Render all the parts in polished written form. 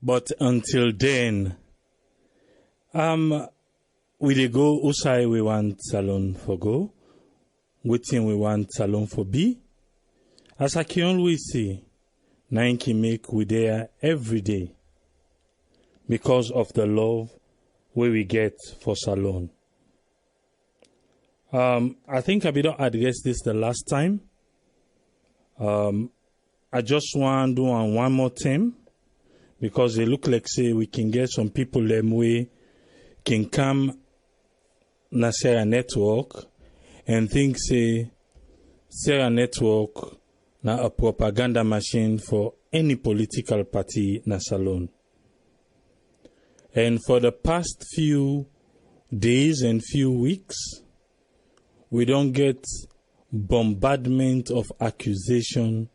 But until then, we dey go outside we want salon for go, waiting we want salon for be. As I can always say, na can make we there every day because of the love we get for salon. I think I don't address this the last time. I just want to do one more time because they look like say we can get some people them way can come na Sarah Network and think say Sarah Network na a propaganda machine for any political party na salon. And for the past few days and few weeks, we don't get bombardment of accusation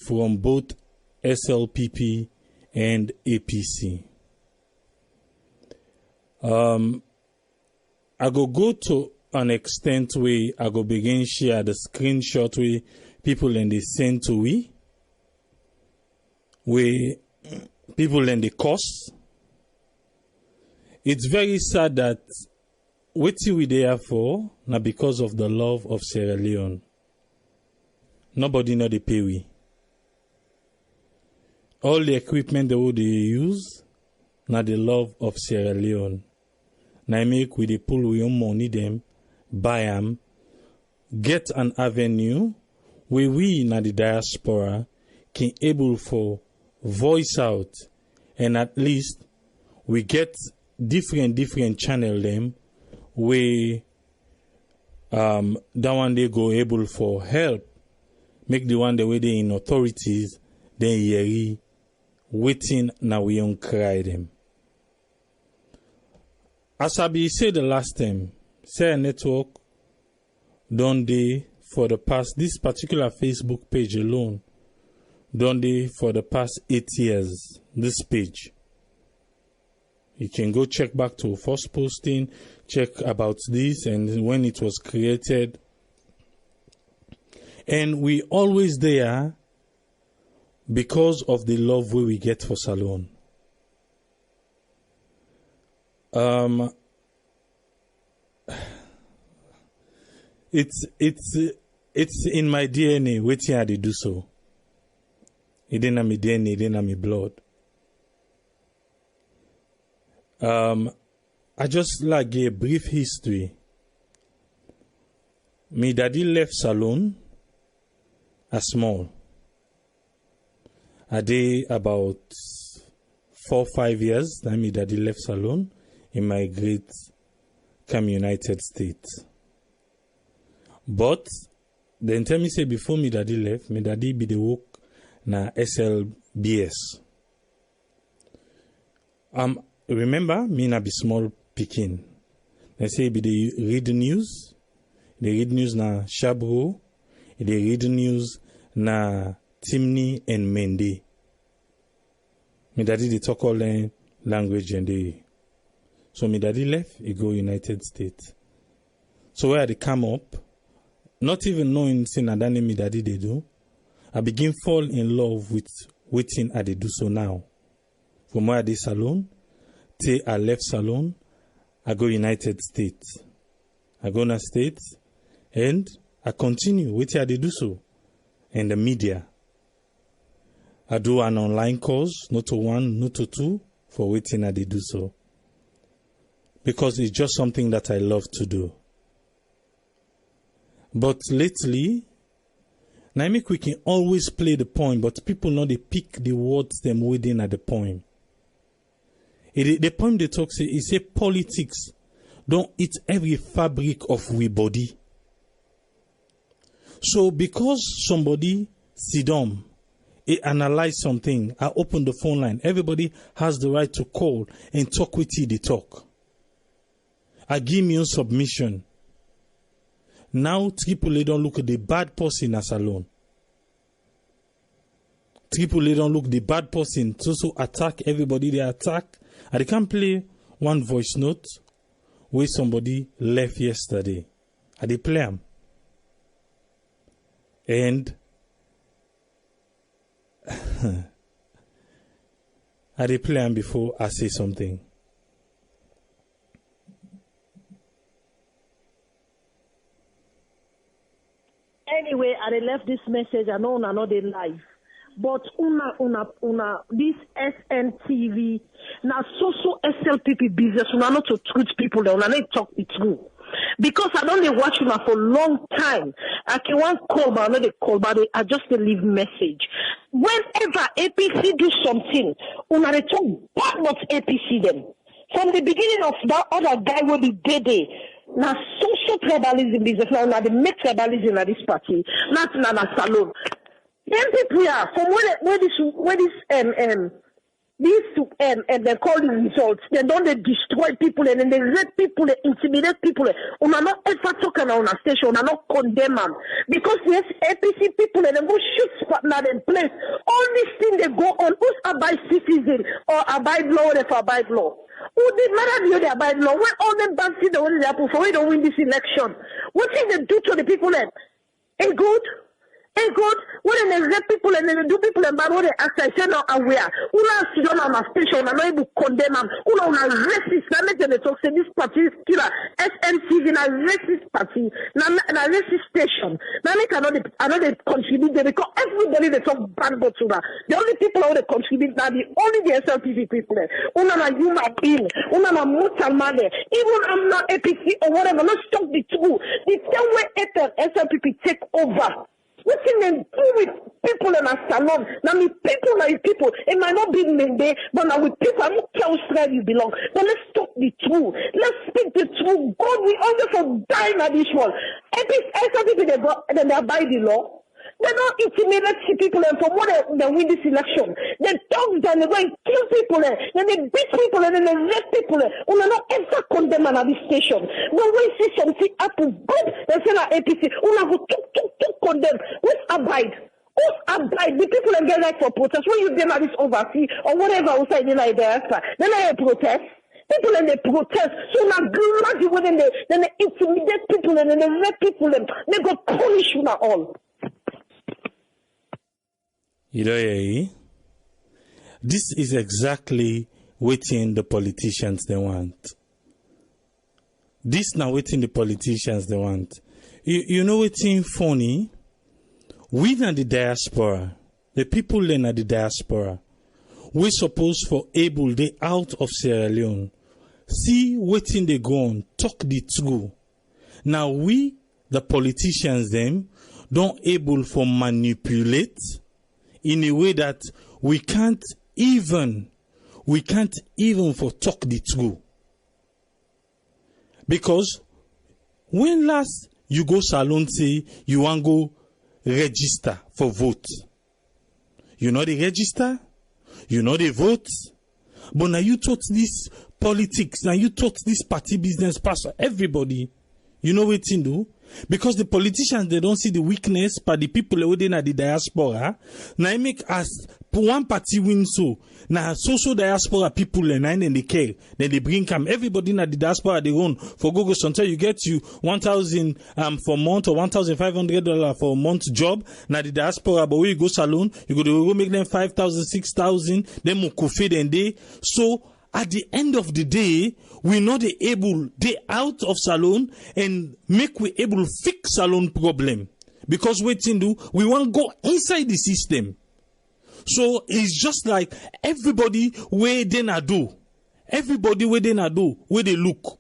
from both SLPP and APC. I go to an extent where I go begin share the screenshot where people in the send to we, where people in the cost. It's very sad that what we there for, now because of the love of Sierra Leone. Nobody know the pay we. All the equipment they would use, now the love of Sierra Leone. Now make we the pull we own money them, buy them, get an avenue where we na the diaspora can able for voice out and at least we get different channel them where that one they go able for help make the one the way they in authorities then yeri waiting now we don't cry them. As I be said the last time, Sarah Network don't they for the past this particular Facebook page alone don't they for the past 8 years this page. You can go check back to first posting, check about this and when it was created. And we always there because of the love we get for salon. It's in my DNA waiting I do so. It in my DNA, it in my blood. I just like a brief history. Me daddy left salon as small. I did about 4 or 5 years. Then me daddy left salon in my great come United States. But then tell me say before me daddy left, me daddy be the work na SLBS. Remember, me na be small picking. They say be they read the news. They read news na Shabro. They read news na Timni and Mende. Me daddy they talk all language and they. So me daddy left, he go United States. So where they come up, not even knowing say na that name me daddy they do, I begin fall in love with waiting I they do so now. From where they salon. Till I left salon, I go United States. I go na States, and I continue with how they do so. And the media. I do an online course, not to one, not to two, for waiting how they do so. Because it's just something that I love to do. But lately, now we can always play the point, but people know they pick the words them within at the point. The poem they talk say, it say politics don't eat every fabric of we body. So because somebody sit down, analyze something, I open the phone line, everybody has the right to call and talk with you, they talk. I give me a submission. Now AAA don't look at the bad person as alone. AAA don't look the bad person to attack everybody they attack. And they can't play one voice note where somebody left yesterday. And they play them. And I dey play am before I say something. Anyway, I left this message. I know una not dey live, but una this SNTV now so SLPP business. Una not to treat people. Una not talk the truth. Because I don't watch una for a long time. I can one call, but I know they call, but I just leave message. Whenever APC do something, una they talk bad about APC them. From the beginning of that other guy will be dead. Now social tribalism business now they make tribalism at this party, not in a salon. Then people are from where this these they call the results. They don't they destroy people and then they rape people, they intimidate people. We are not ever talking on a station, we are not condemn them. Because yes, APC people and they go shoot partner in place. All these things they go on, who's abide citizen or abide law or if abide law. Who did matter they abide law? When all them bad things they happen for we don't win this election. What thing they do to the people then? Ain't good? Hey God, when they rape people and they do people and bad, what they ask, I say now aware. Una sit on a station and not able to condemn them. Una racist. That makes them talk say this party is killer. SNCV na racist party. Na racist station. Now they cannot they contribute there because everybody they talk bad about that. The only people who they contribute now only the SLPP people. Una na human being. Una na mortal man. Even I'm not APC or whatever. Let's talk the truth. The same way SLPP take over. What can they do with people in a salon? Now, me people like people. It might not be Mende, but now with people, I don't care where you belong. But let's talk the truth. Let's speak the truth. God, we always for dying at this world. Some people they abide the law. They don't intimidate people and from what they win this election. They dogs and they go and kill people and then they beat people and then they rape people. We are not ever condemn at this station. But when we see something happen, good, they say that APC, we are going to condemn. Who's abide? Who's abide? The people that get right for protest. When you them at this overseas or whatever outside in like Diaspora, then they protest. People and they protest. So now gradually when they intimidate people and then they rape people and they go punish you now all. You know, this is exactly what the politicians they want. This now what the politicians they want. You know what's funny? We in the diaspora, the people in the diaspora, we supposed for able they out of Sierra Leone. See what they go on, talk the truth. Now we, the politicians them, don't able for manipulate in a way that we can't even for talk the truth. Because when last you go salon say you want go register for vote, you know the register, you know the vote, but now you taught this politics, now you taught this party business pastor, everybody, you know what you do? Because the politicians, they don't see the weakness, but the people within the diaspora, now make us one party win so. Now social diaspora people and then they care. Then they bring come everybody in the diaspora they own for Google until you get you 1,000 for month or $1,500 for a month job. Now the diaspora, but when you go salon, you go make them 5,000, 6,000, then mukufe then they so. At the end of the day, we not able, they out of salon and make we able fix salon problem. Because we want to go inside the system. So it's just like everybody where they na do. Everybody where they na do, where they look.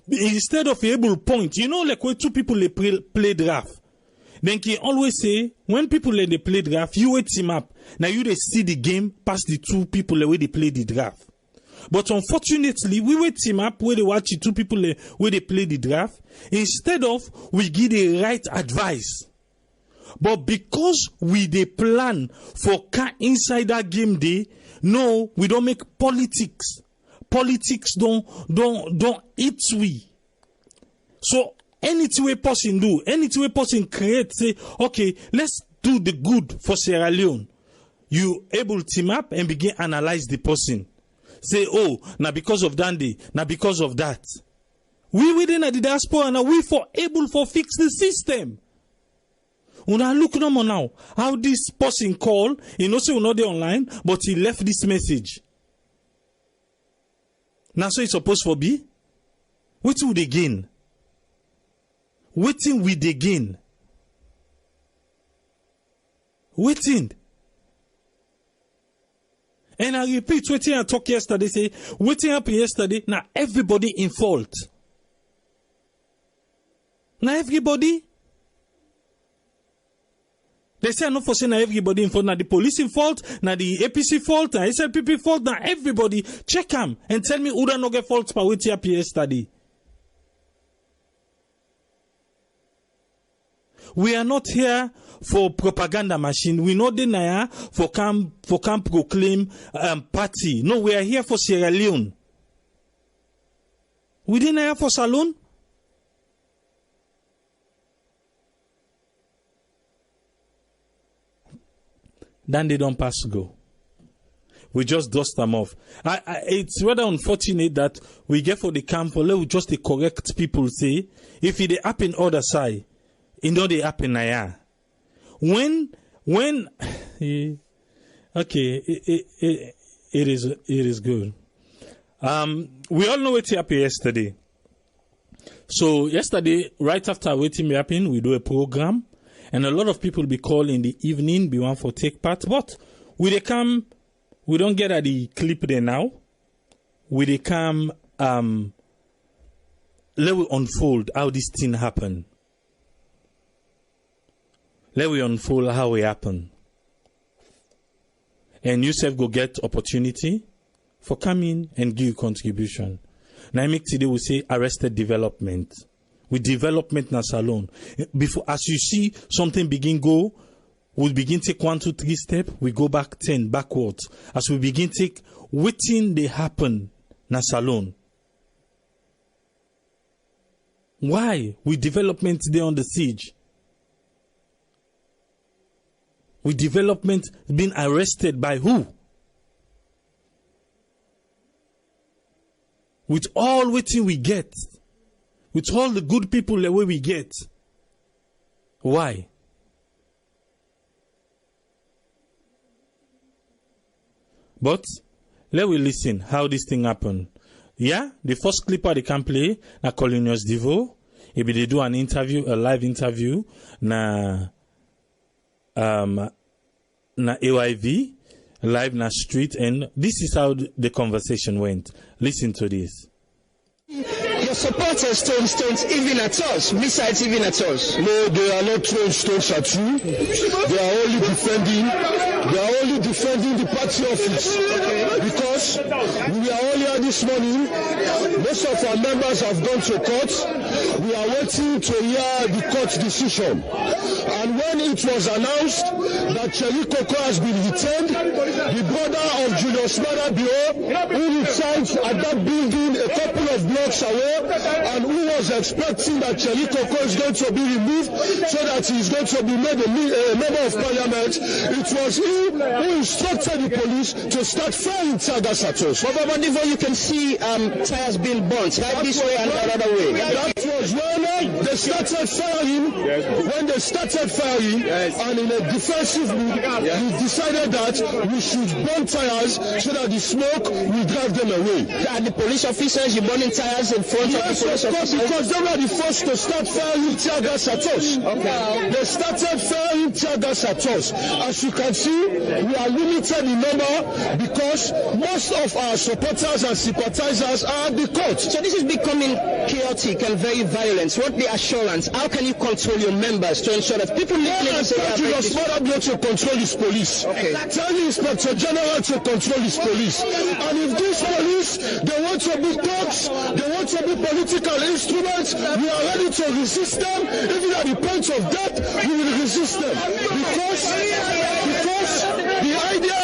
Instead of able point, you know, like when two people they play draft. Then he always say, when people they play draft, you wait team up. Now you they see the game past the two people where they play the draft. But unfortunately, we wait team up where they watch the two people where they play the draft. Instead of we give the right advice. But because we they plan for inside that game day, no, we don't make politics. Politics don't eat we. So anything we person do, anything we person create, say, okay, let's do the good for Sierra Leone. You able team up and begin analyze the person. Say, oh, now because of Dandy, now because of that. We within the diaspora now, we for able for fix the system. Una look no now, how this person call, he know say we're not there online, but he left this message. Now so it's supposed to be. Wetin would they gain? Wetin will they gain? Wetin? And I repeat, wetin I talk yesterday, say, wetin happened yesterday, now everybody in fault. Now everybody. They say not for saying now everybody in fault, now the police in fault, now the APC fault, now SLPP fault, now everybody. Check them and tell me who don't get fault for wetin happened yesterday. We are not here for propaganda machine. We not there for come proclaim party. No, we are here for Sierra Leone. We didn't here for Salon. Then they don't pass go. We just dust them off. It's rather unfortunate that we get for the camp for let just the correct people say if it happen other side. It know they happen now. When okay, it is good. We all know what happened yesterday. So yesterday, right after waiting happened, we do a program, and a lot of people be called in the evening, be one for take part. But we don't get at the clip there now. We come let we unfold how this thing happened. Let we unfold how it happened. And yourself go get opportunity for coming and give contribution. Now today we say arrested development. With development na salon. Before as you see something begin go, we begin take 1, 2, 3 step, we go back 10 backwards. As we begin take waiting they happen na salon. Why? With development today on the siege. With development being arrested by who? With all waiting we get. With all the good people the way we get. Why? But let we listen how this thing happen. Yeah, the first clip they can play na Colonius Divo. If they do an interview, a live interview na AYV, live na street, and this is how the conversation went. Listen to this. Your supporters throw stones even at us, missiles even at us. No, they are not throwing stones at you. They are only defending the party office. Because we are only here this morning. Most of our members have gone to court. We are waiting to hear the court decision. And when it was announced that Cherry Coco has been retained, the brother of Julius Madabio, who resides at that building a couple of blocks away, and who was expecting that Cherry Coco is going to be removed so that he is going to be made a member of parliament, it was he who instructed the police to start firing tear gas at us. But before you can see tires being burnt, right this way and the other way. That was when they started firing. When they started firing, and in a defensive mood, we decided that we should burn tires so that the smoke will drive them away. And the police officers, you burning tires in front of the police officers? Because they were the first to start firing tear gas at us. Okay. They started firing tear gas at us. As you can see, we are limited in number because most of our supporters and sympathizers are at the court. So this is becoming chaotic and very violent. What the assurance? How can you control your members to ensure that people listening say Julius Madabio to control his police? Okay. Tell the Inspector General to control his police. And if this police, they want to be thugs, they want to be political instruments, we are ready to resist them. Even at the point of death, we will resist them. Because the idea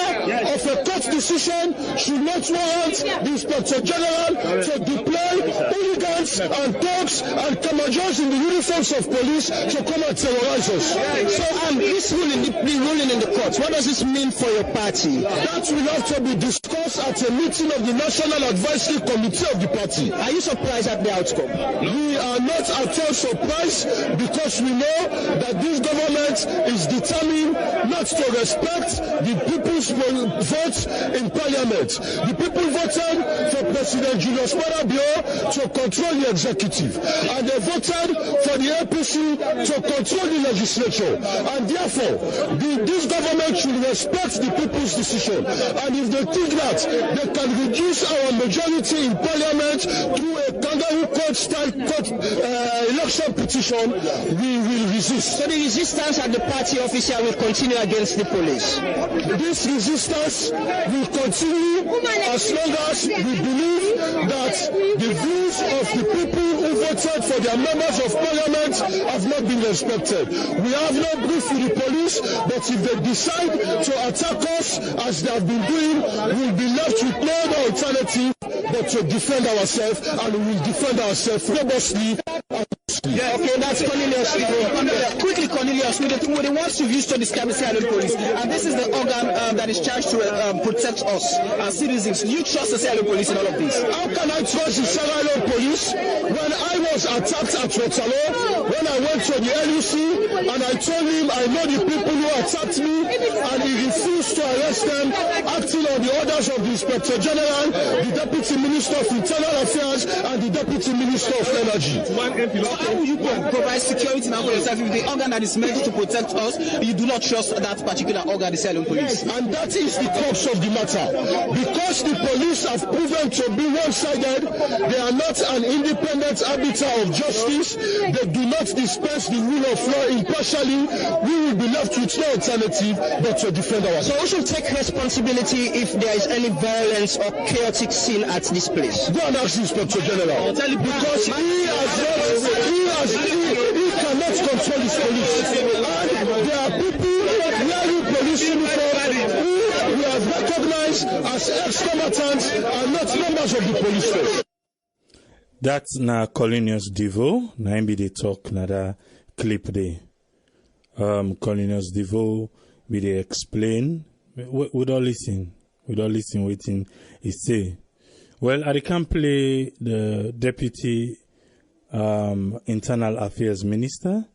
of a court decision should not warrant the Inspector General to deploy hooligans and thugs and commandos in the uniforms of police to come and terrorize us. So this ruling, the ruling in the courts, what does this mean for your party? That will have to be discussed at a meeting of the National Advisory Committee of the party. Are you surprised at the outcome? We are not at all surprised because we know that this government is determined not to respect the people's votes in Parliament. The people voted for President Judicial to control the executive, and they voted for the APC to control the legislature. And therefore, this government should respect the people's decision. And if they think that they can reduce our majority in Parliament through a kangaroo court-style election petition, we will resist. So the resistance at the party office will continue against the police? This resistance will continue as long as we believe that the views of the people who voted for their members of Parliament have not been respected. We have no beef with the police, but if they decide to attack us as they have been doing, we will be left with no alternative but to defend ourselves, and we will defend ourselves robustly. Yeah, okay, that's Cornelius. Quickly, Cornelius, with the words you've used to describe the Sierra Leone police, and this is the organ that is charged to protect us as citizens. Do you trust the Sierra Leone police in all of this? How can I trust the Sierra Leone police when I was attacked at Waterloo, when I went to the LUC, and I told him I know the people who attacked me, and he refused to arrest them, acting on the orders of the Inspector General, the Deputy Minister of Internal Affairs, and the Deputy Minister of Energy. How will you provide security now for yourself if the organ that is meant to protect us, you do not trust that particular organ, the Sierra Leone police? And that is the crux of the matter. Because the police have proven to be one-sided, they are not an independent arbiter of justice, they do not dispense the rule of law impartially, we will be left with no alternative but to defend ourselves. So we should take responsibility if there is any violence or chaotic scene at this place. Go and ask the Inspector General. Because he cannot control his police. And there are people wearing police uniforms who we have recognized as ex-combatants and not members of the police force. That's na Cornelius Devo, na him be dey talk na that clip dey. Cornelius Devo be dey explain. We don't listen waiting he say. Well, I can't play the Deputy Internal Affairs Minister,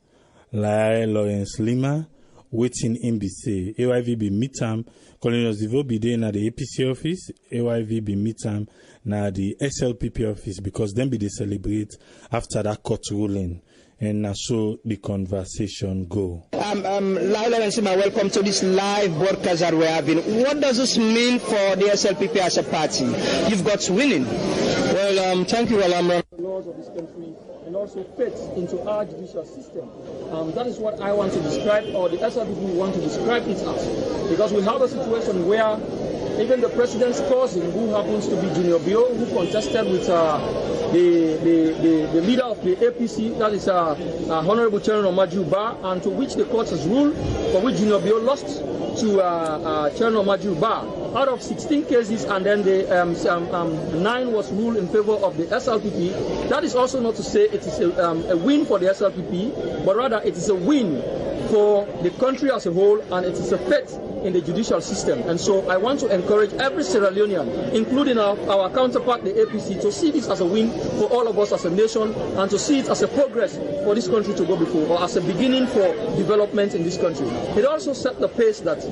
Lawrence Lima, waiting in be say. AYV be meetam, Cornelius Devo be there na the APC office, AYV be meetam na the SLPP office, because then be they celebrate after that court ruling. And so the conversation go. Lawrence Lima, welcome to this live broadcast that we're having. What does this mean for the SLPP as a party? You've got winning. Well, thank you, Alamra. The laws of this country and also fits into our judicial system. That is what I want to describe, or the SLPP want to describe it as. Because we have a situation where even the president's cousin, who happens to be Junior Bio, who contested with the leader of the APC, that is Honorable Chairman Omaju Ba, and to which the court has ruled, for which Junior Bio lost to Chairman Omaju Ba. Out of 16 cases, and then the 9 was ruled in favor of the SLPP. That is also not to say it is a win for the SLPP, but rather it is a win for the country as a whole, and it is a faith in the judicial system. And so I want to encourage every Sierra Leonean, including our counterpart, the APC, to see this as a win for all of us as a nation, and to see it as a progress for this country to go before, or as a beginning for development in this country. It also set the pace that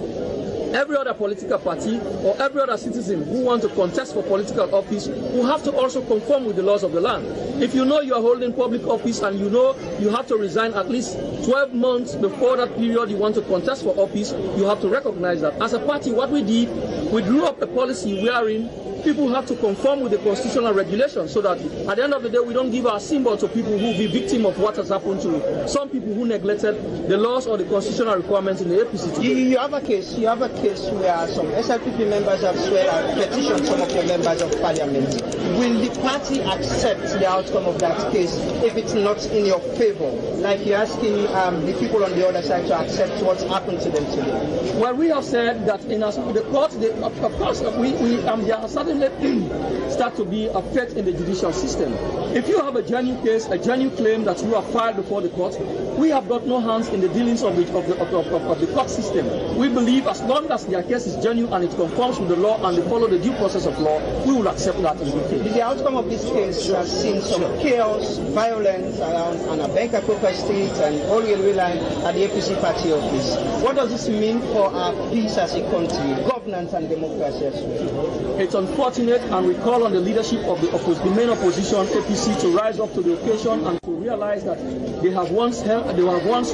every other political party or every other citizen who wants to contest for political office will have to also conform with the laws of the land. If you know you are holding public office and you know you have to resign at least 12 months before that period you want to contest for office, you have to recognize that. As a party, what we did, we drew up a policy wherein people have to conform with the constitutional regulations, so that at the end of the day we don't give our symbol to people who will be victim of what has happened to some people who neglected the laws or the constitutional requirements in the APC. You have a case where some SLPP members have sworn and petitioned some of the members of Parliament. Will the party accept the outcome of that case if it's not in your favor? Like you're asking the people on the other side to accept what's happened to them today. Well, we have said that in the court, of course, there are certain suddenly start to be a threat in the judicial system. If you have a genuine case, a genuine claim that you have filed before the court, we have got no hands in the dealings of the court system. We believe as long as their case is genuine and it conforms with the law and they follow the due process of law, we will accept that in good faith. The outcome of this case has seen some chaos, violence around Anabenka Coca Street and all railway line at the APC party office. What does this mean for our peace as a country, governance and democracy as well? It's unfortunate, and we call on the leadership of the main opposition, APC, to rise up to the occasion and to realize that they have once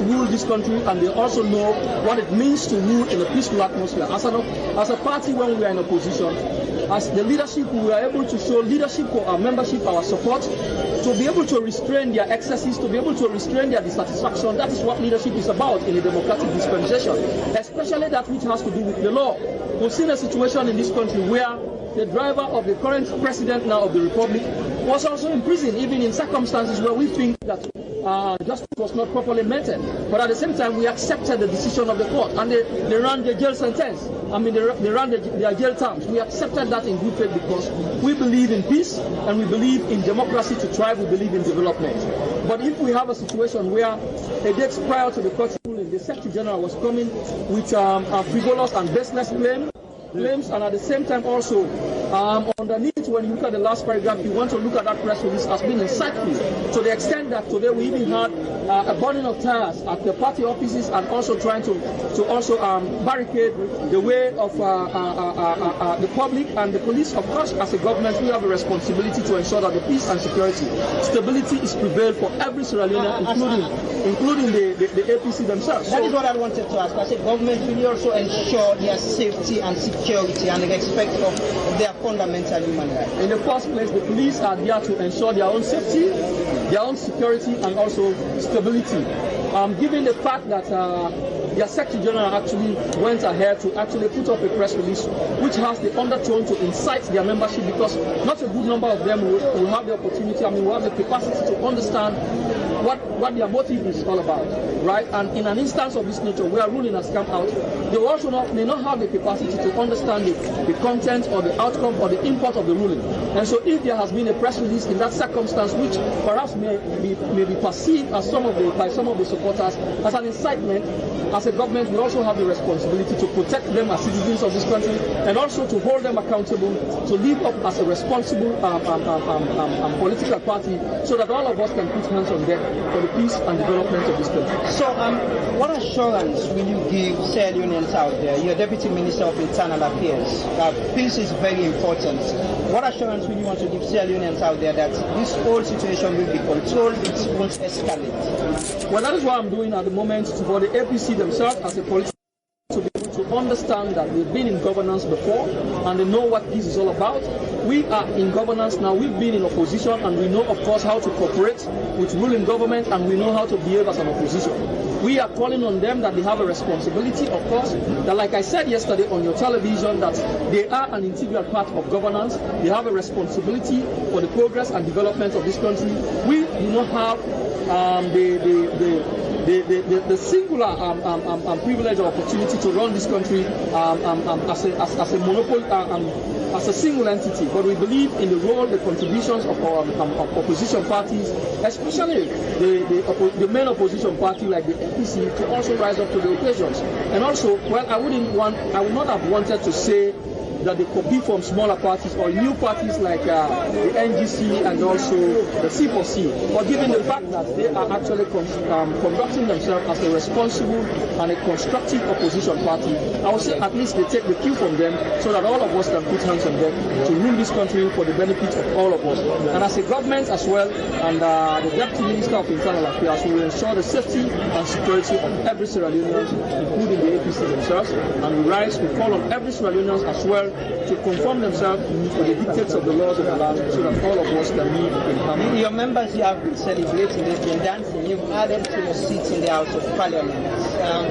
ruled this country, and they also know what it means to rule in a peaceful atmosphere. As a party, when we are in opposition, as the leadership, we are able to show leadership for our membership, our support, to be able to restrain their excesses, to be able to restrain their dissatisfaction. That is what leadership is about in a democratic dispensation, especially that which has to do with the law. We've seen a situation in this country where the driver of the current president now of the republic was also in prison, even in circumstances where we think that justice was not properly meted. But at the same time, we accepted the decision of the court, and they ran the jail sentence. I mean, they ran their jail terms. We accepted that in good faith because we believe in peace and we believe in democracy to thrive. We believe in development. But if we have a situation where a day prior to the court ruling, the Secretary General was coming with frivolous and baseless claims, and at the same time also underneath, when you look at the last paragraph, you want to look at that press release as being insightful to the extent that today we even had a burning of tires at the party offices and also trying to barricade the way of the public and the police. Of course, as a government, we have a responsibility to ensure that the peace and security, stability is prevailed for every Sierra Leonean, including the APC themselves. That is what I wanted to ask. As a government, will you also ensure their safety and security and the respect of their fundamental human rights? In the first place, the police are there to ensure their own safety, their own security, and also stability. Given the fact that their Secretary General actually went ahead to actually put up a press release which has the undertone to incite their membership, because not a good number of them will have the opportunity, will have the capacity to understand what their motive is all about, right? And in an instance of this nature where ruling has come out, they also may not have the capacity to understand the content or the outcome or the import of the ruling. And so if there has been a press release in that circumstance which perhaps may be perceived as by some of the supporters as an incitement, as a government, we also have the responsibility to protect them as citizens of this country and also to hold them accountable, to live up as a responsible political party, so that all of us can put hands on deck for the peace and development of this country. So, what assurance will you give Sierra Leoneans out there? You're Deputy Minister of Internal Affairs. Peace is very important. What assurance will you want to give Sierra Leoneans out there that this whole situation will be controlled, it won't escalate? Well, that is what I'm doing at the moment for the APC themselves as a political to be able to understand that we've been in governance before and they know what peace is all about. We are in governance now. We've been in opposition and we know, of course, how to cooperate with ruling government, and we know how to behave as an opposition. We are calling on them that they have a responsibility, of course, that, like I said yesterday on your television, that they are an integral part of governance. They have a responsibility for the progress and development of this country. We do not have the singular privilege or opportunity to run this country as a monopoly, as a single entity, but we believe in the role, the contributions of our opposition parties, especially the main opposition party like the APC, to also rise up to the occasions. And also, well, I would not have wanted to say that they copy from smaller parties or new parties like the NGC and also the C4C. But given the fact that they are actually conducting themselves as a responsible and a constructive opposition party, I would say at least they take the cue from them so that all of us can put hands on deck to rule this country for the benefit of all of us. And as a government as well, and the Deputy Minister of Internal Affairs, we will ensure the safety and security of every Sierra Leonean, including the APC themselves. And we call on every Sierra Leonean as well to conform themselves to the dictates of the laws of the land, so that all of us can live in harmony. Your members, you have been celebrating, they've been dancing, you've added to your seats in the House of Parliament.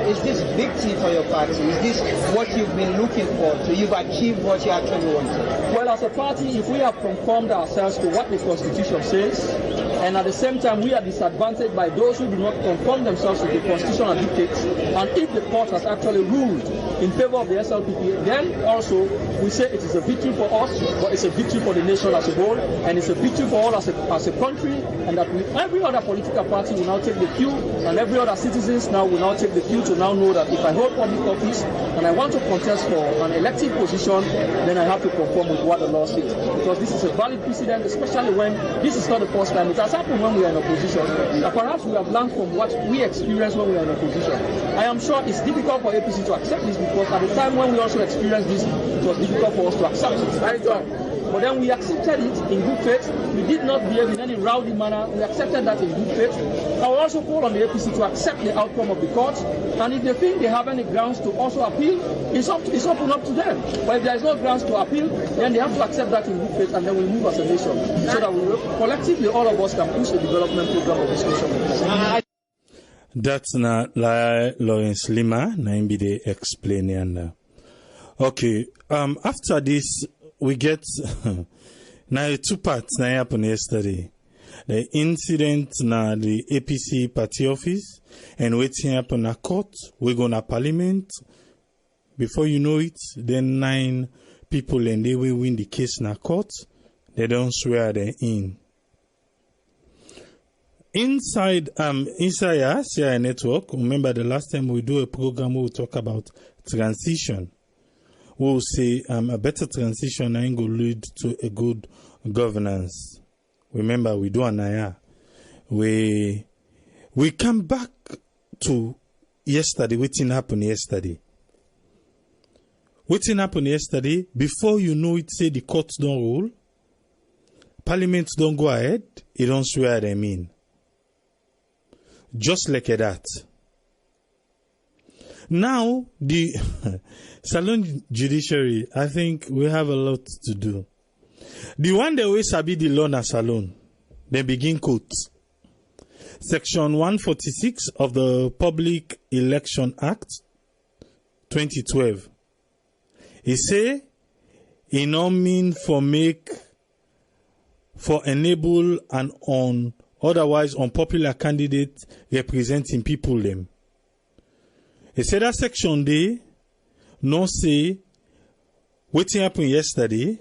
Is this victory for your party? Is this what you've been looking for? So you've achieved what you actually wanted? Well, as a party, if we have conformed ourselves to what the Constitution says, and at the same time we are disadvantaged by those who do not conform themselves to the constitutional dictates, and if the court has actually ruled in favor of the SLPP, then also we say it is a victory for us, but it's a victory for the nation as a whole, and it's a victory for all as a country, and that every other political party will now take the cue, and every other citizens now will now take the cue to now know that if I hold public office and I want to contest for an elective position, then I have to conform with what the law says. Because this is a valid precedent, especially when this is not the first time. It has happened when we are in opposition. And perhaps we have learned from what we experienced when we are in opposition. I am sure it's difficult for APC to accept this, because at the time when we also experienced this, it was difficult for us to accept it. But then we accepted it in good faith. We did not behave in any rowdy manner. We accepted that in good faith. I will also call on the APC to accept the outcome of the court. And if they think they have any grounds to also appeal, it's open up to them. But if there is no grounds to appeal, then they have to accept that in good faith, and then we move as a nation, so that we collectively, all of us, can push the development program of this nation. That's not Lawrence Lima, na be the explaining. Okay, after this, we get now two parts that happened yesterday. The incident na the APC party office, and waiting happen at court. We go na parliament. Before you know it, then 9 people and they will win the case na court. They don't swear they in. Inside our CI network, remember the last time we do a program, we'll talk about transition. We'll say a better transition ain't going to lead to a good governance. Remember, we do an IR. We come back to yesterday. What happened yesterday? What happened yesterday? Before you know it, say the courts don't rule, parliament don't go ahead, it don't swear they mean. Just like that. Now, the Salon Judiciary, I think we have a lot to do. The one that we sabi the law na Salon, they begin quote. Section 146 of the Public Election Act 2012. It say, it no mean for enable an otherwise unpopular candidate representing people them. He said that section D no say what happened yesterday,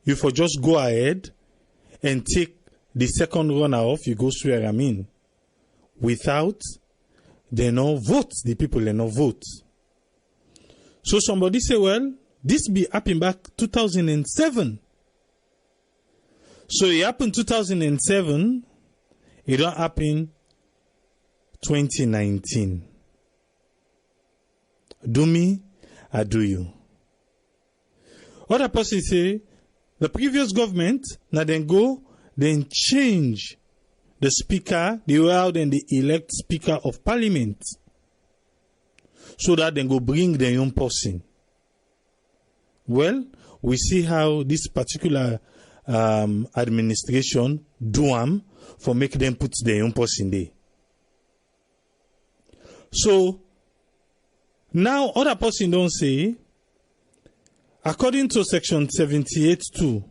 you for just go ahead and take the second runner off, you go swear in. Without they no vote, the people they no vote. So somebody say, well, this be happened back 2007. So it happened 2007, it don't happen 2019. Do me, I do you. Other person say, the previous government, now then change the speaker, the way then they elect speaker of parliament. So that then go bring their own person. Well, we see how this particular administration do for make them put their own person there. So, now, other person don't say, according to section 78.2,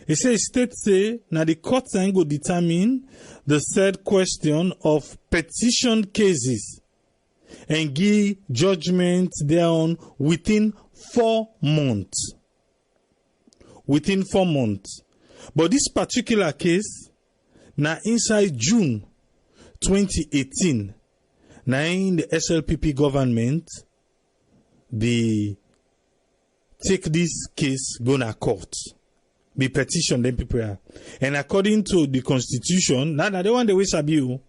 it says, states say, now the courts ain't go determine the third question of petition cases and give judgment thereon within 4 months. Within 4 months. But this particular case, now inside June 2018, now in the SLPP government, they take this case go to court. Be petition them people are. And according to the constitution, now the one the way sabi,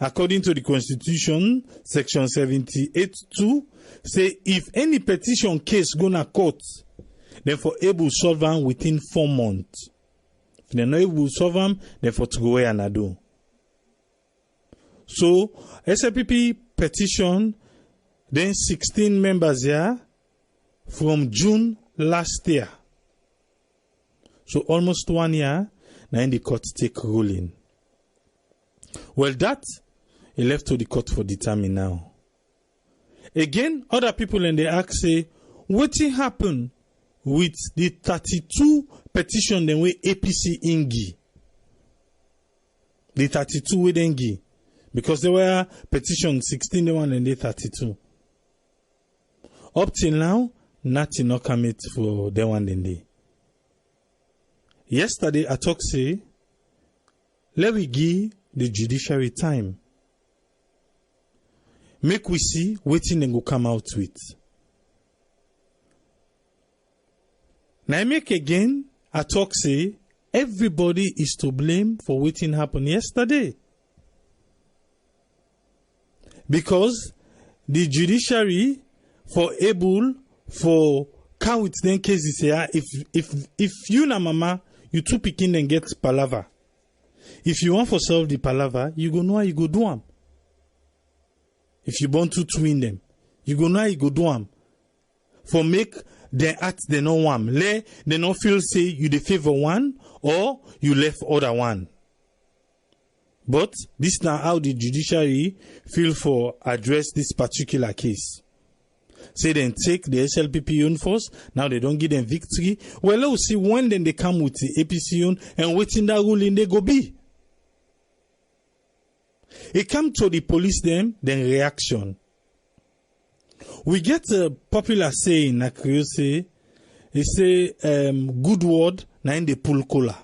according to the constitution, section 78.2, say if any petition case go to court, then for able solve them within 4 months. If they not able to solve them, then for to go away and do. So SLPP petition. Then 16 members here from June last year. So almost 1 year, now in the court take ruling. Well, that is left to the court for determine now. Again, other people in the act say, what happened with the 32 petition then we APC ingi? The 32 we dengi. Because there were petitions 16 the one and the 32. Up till now, nothing not come it for the one day. Yesterday, I talk say, let we give the judiciary time. Make we see waiting and go come out with. Now I make again, I talk say, everybody is to blame for waiting happen yesterday. Because the judiciary for able for count with them cases here, if you na mama, you two picking and get palaver. If you want to solve the palaver, you go know how you go do them. If you want to twin them, you go know how you go do them. For make the act they no one. They no feel say you the favor one or you left other one. But this now how the judiciary feel for address this particular case. Say then take the SLPP own force, now they don't give them victory. Well, let's see when then they come with the APC own and waiting that ruling they go be. It come to the police them, then reaction. We get a popular saying, like you say, they say, good word, na in the pull cola.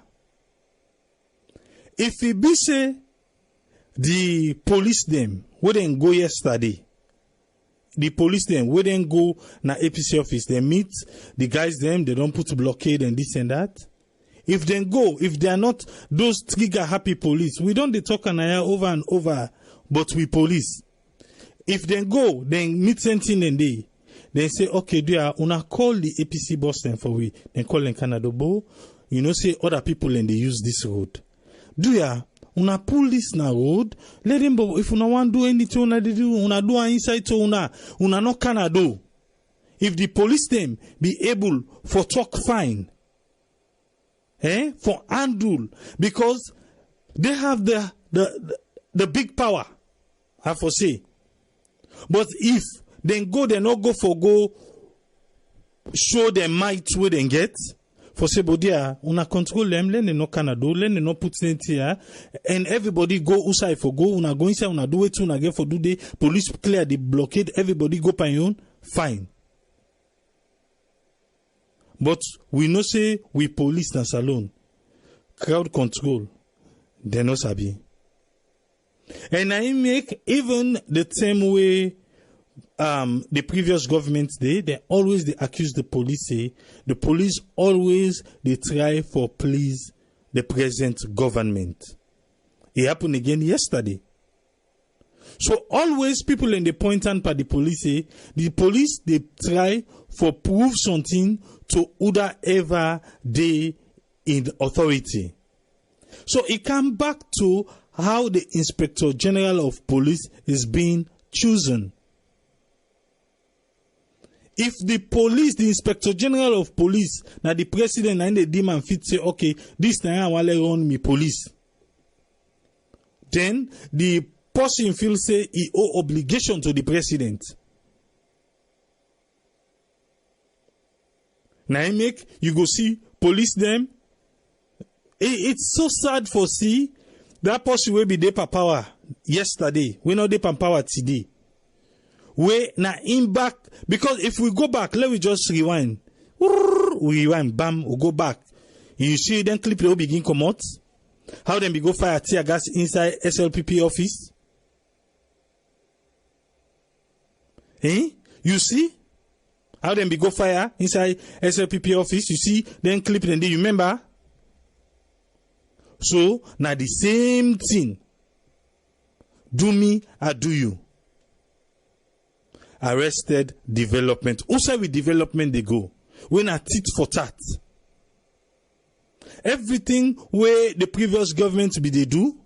If it be say, the police them, wouldn't go yesterday. The police them, wouldn't go na APC office. They meet the guys them, they don't put blockade and this and that. If they go, if they are not those trigger happy police, we don't they talk and over and over, but we police. If they go, then meet something and they say, okay, dear, una call the APC boss then for we. Then call in Canada, you know, say other people and they use this road. Do ya? Una pull this na road, let them go. If una want do anything, una do inside to una not Canada. If the police them be able for talk fine, for handle, because they have the big power, I for say. But if they go, they not go for go show their might where they get. For say, but dear, una control them, let them no Canada, let them no put things here, and everybody go outside for go, una go inside, una do it, una get for do the police clear the blockade, everybody go by own, fine. But we no say we police na salon, crowd control, they no sabi. And I make even the same way the previous government they always they accuse the police, say the police always they try for please the present government. It happened again yesterday. So always people in the point and by the police say the police they try for prove something to other ever they in authority. So it come back to how the Inspector General of Police is being chosen. If the police, the Inspector General of Police, now the president and the demand fit say, okay, this time I want to run me police. Then the person feels say he owe obligation to the president. Now I make you go see police them. It's so sad for see that person will be there per power yesterday. We know they per power today. We na in back, because if we go back, let me just rewind. We rewind, bam, we go back. You see then clip they will begin come out. How them be go fire tear gas inside SLPP office? You see? How them be go fire inside SLPP office? You see? Then clip then you remember? So now the same thing. Do me, I do you. Arrested development. Also with development they go. When a tit for tat. Everything where the previous government be they do,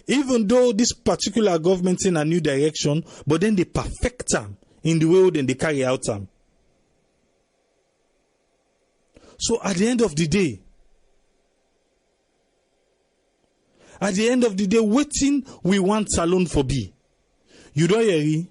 even though this particular government in a new direction, but then they perfect them in the way then they carry out them. So at the end of the day, waiting we want salon for be. You don't hear,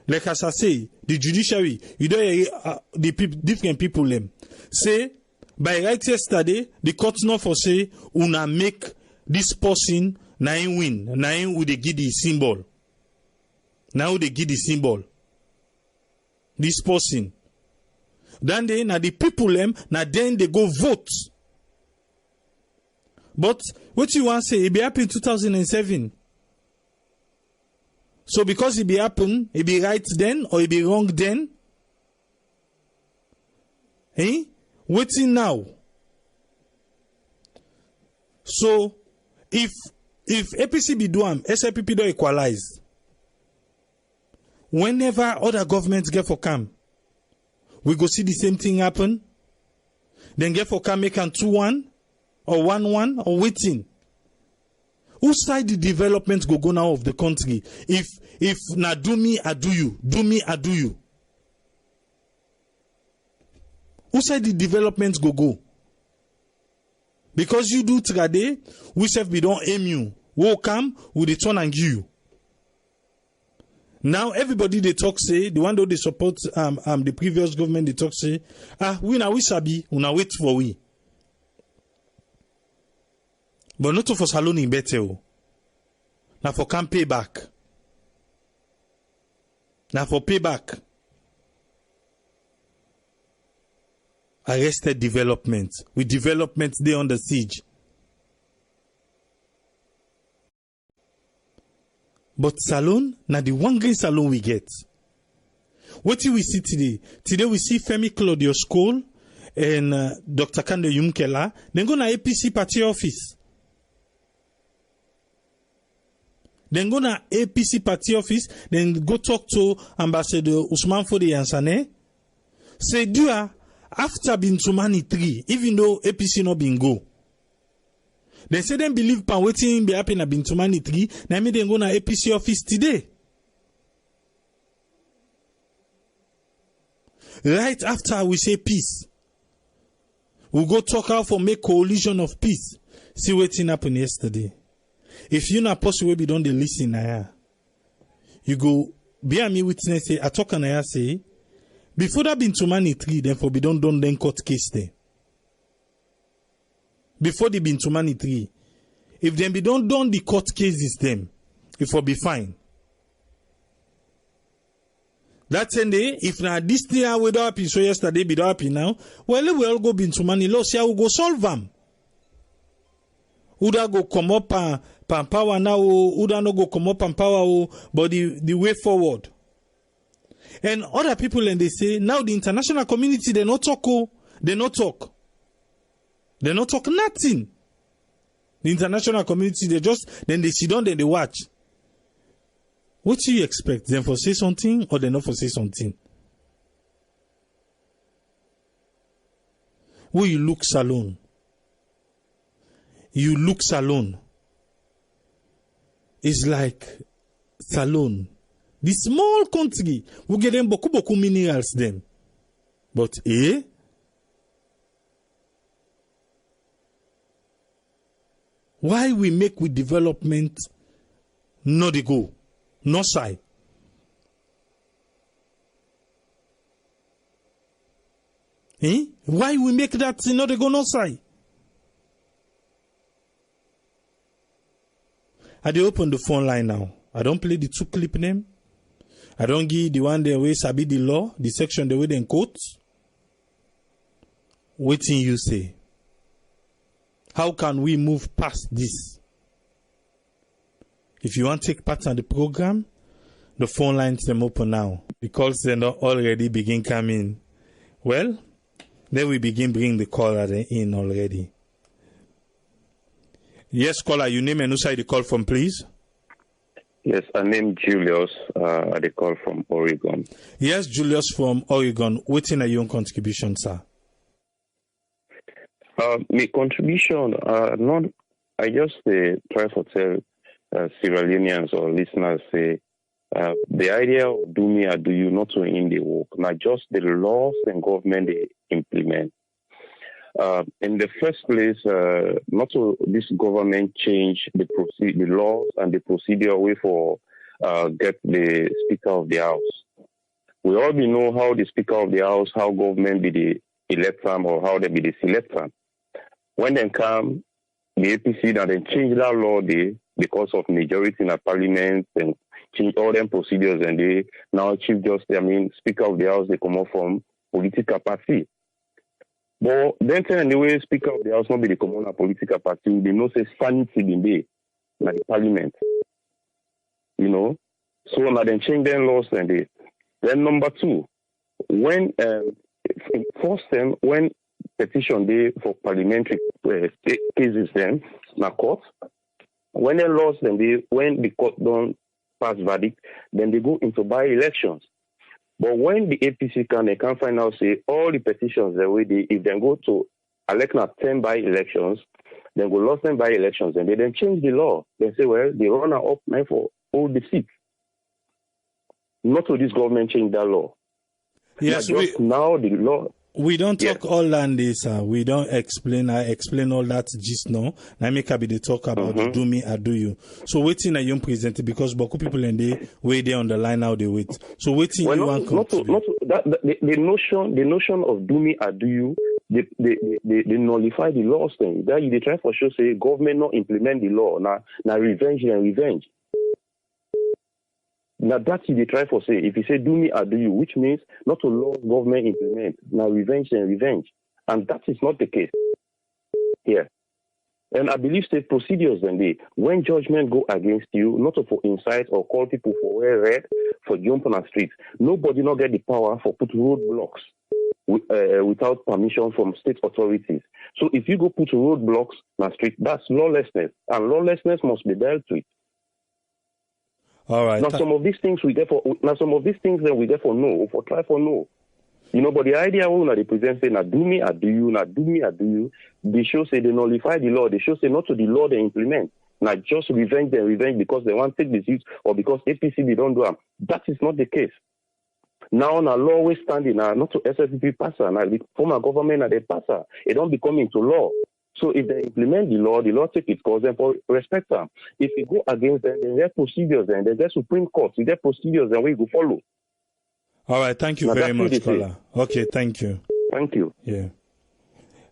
like as I say, the judiciary, you don't hear the different people them say by right yesterday the court not for say una make this person nine win, nine with the give the symbol. Now they give the symbol. This person Then they, na the people them, na then they go vote. But what you want to say, it be happen in 2007. So because it be happen, it be right then or it be wrong then? Eh? Waiting now. So if APC be doing, SLPP don't equalize. Whenever other governments get for come, we go see the same thing happen. Then get for come make an 2-1 or 1-1 or waiting. Who side the development go now of the country? If na do me, I do you. Do me, I do you. Who side the development go? Because you do trade, we self be don't aim you. Who come, we dey turn and give you. Now everybody they talk say, the one that they support the previous government they talk say, we sabi, una wait for we. But not for salon in better. Now for can pay back. Now for payback. Arrested development. With development they under siege. But salon, now the one green salon we get. What do we see today? Today we see Femi Claudius Cole and Dr. Kande Yumkela. Then go na APC party office. Then go na APC party office. Then go talk to Ambassador Usman Fode Yansane. Say, Dua, after Bintumani 3, even though APC not been go. They say them believe pan waiting be happen at Bintumani 3. Now me then go na APC office today. Right after we say peace, we go talk out for make coalition of peace. See what happened yesterday. If you not possible be done the listen now, you go be a me witness say I talk and I say before that Bintumani 3, then for be done then court case there. Before the Bintumani 3, if them be done the court cases them, it will be fine. That same day, if now this thing we don't happen, so yesterday be don't happen now, well we all go Bintumani law, see how we go solve them. Who da go come up and power now, who da no go come up and power, but the way forward. And other people and they say, now the international community, they not talk, they not talk. They not talk nothing. The international community, then they sit down, then they watch. What do you expect? Them for say something or they not for say something? Where you look salon. You look salon. It's like salon. The small country, we get them boku minerals them. But why we make with development not the go, no side? Why we make that not the go, no side? I dey open the phone line now. I don't play the 2 clip name. I don't give the one the way sabi the law, the section the way they quote. Waiting you say. How can we move past this? If you want to take part in the program, the phone lines them open now. The calls they not already begin coming. Well, then we begin bring the caller in already. Yes, caller, you name and who side the call from, please? Yes, I name Julius. I call from Oregon. Yes, Julius from Oregon. What's in your own contribution, sir? My contribution, I just try to tell Sierra Leoneans or listeners, say, the idea of do me or do you not to in the work, not just the laws and government they implement. In the first place, not to this government change the laws and the procedure way for get the Speaker of the House. We already know how the Speaker of the House, how government be the elect them or how they be the select them. When they come, the APC now they change that law because of majority in the parliament and change all them procedures and they now Chief Justice, Speaker of the House, they come up from political party. But then the way Speaker of the House not be the commoner political party, they know say sanity in there, like the Parliament. You know? So now then change their laws and they. Then number two, when first time when petition day for parliamentary cases then na court, when they lost then when the court don't pass verdict, then they go into by-elections. But when the APC they can find out say all the petitions the way if they go to elect 10 by-elections, then go lost 10 by-elections, and they then change the law. They say, well, the runner up now for all the seats. Not to this government change that law. Yes, now the law. We don't talk all on this. We don't explain. I explain all that just now. Now make up the talk about do me or do you. So waiting a young presenter because Boku people in the way they on the line now they wait. So waiting you want the notion of do me or do you. They nullify the laws thing. That they try for sure say government not implement the law. Now revenge and revenge. Now that's what they try for say. If you say do me or do you, which means not to law government implement. Now revenge and revenge. And that is not the case here. And I believe state procedures then when judgment go against you, not to for incite or call people for wear red, for jump on the streets. Nobody not get the power for put roadblocks without permission from state authorities. So if you go put roadblocks on the street, that's lawlessness. And lawlessness must be dealt with. All right. Now some of these things we therefore know, or try for no. You know, but the idea when they present say, now do me or do you, now do me or do you, they show say they nullify the law, they show say not to the law they implement. Now just revenge because they want to take disease or because APC they don't do them. That is not the case. Now law always standing now, not to SFP passer, now the former government and they passer, it don't become into law. So if they implement the law take its course and for respect them. If you go against them, then there's procedures and there's Supreme Court, if there's procedures and we go follow. All right, thank you very much, caller. Okay, thank you. Thank you. Yeah.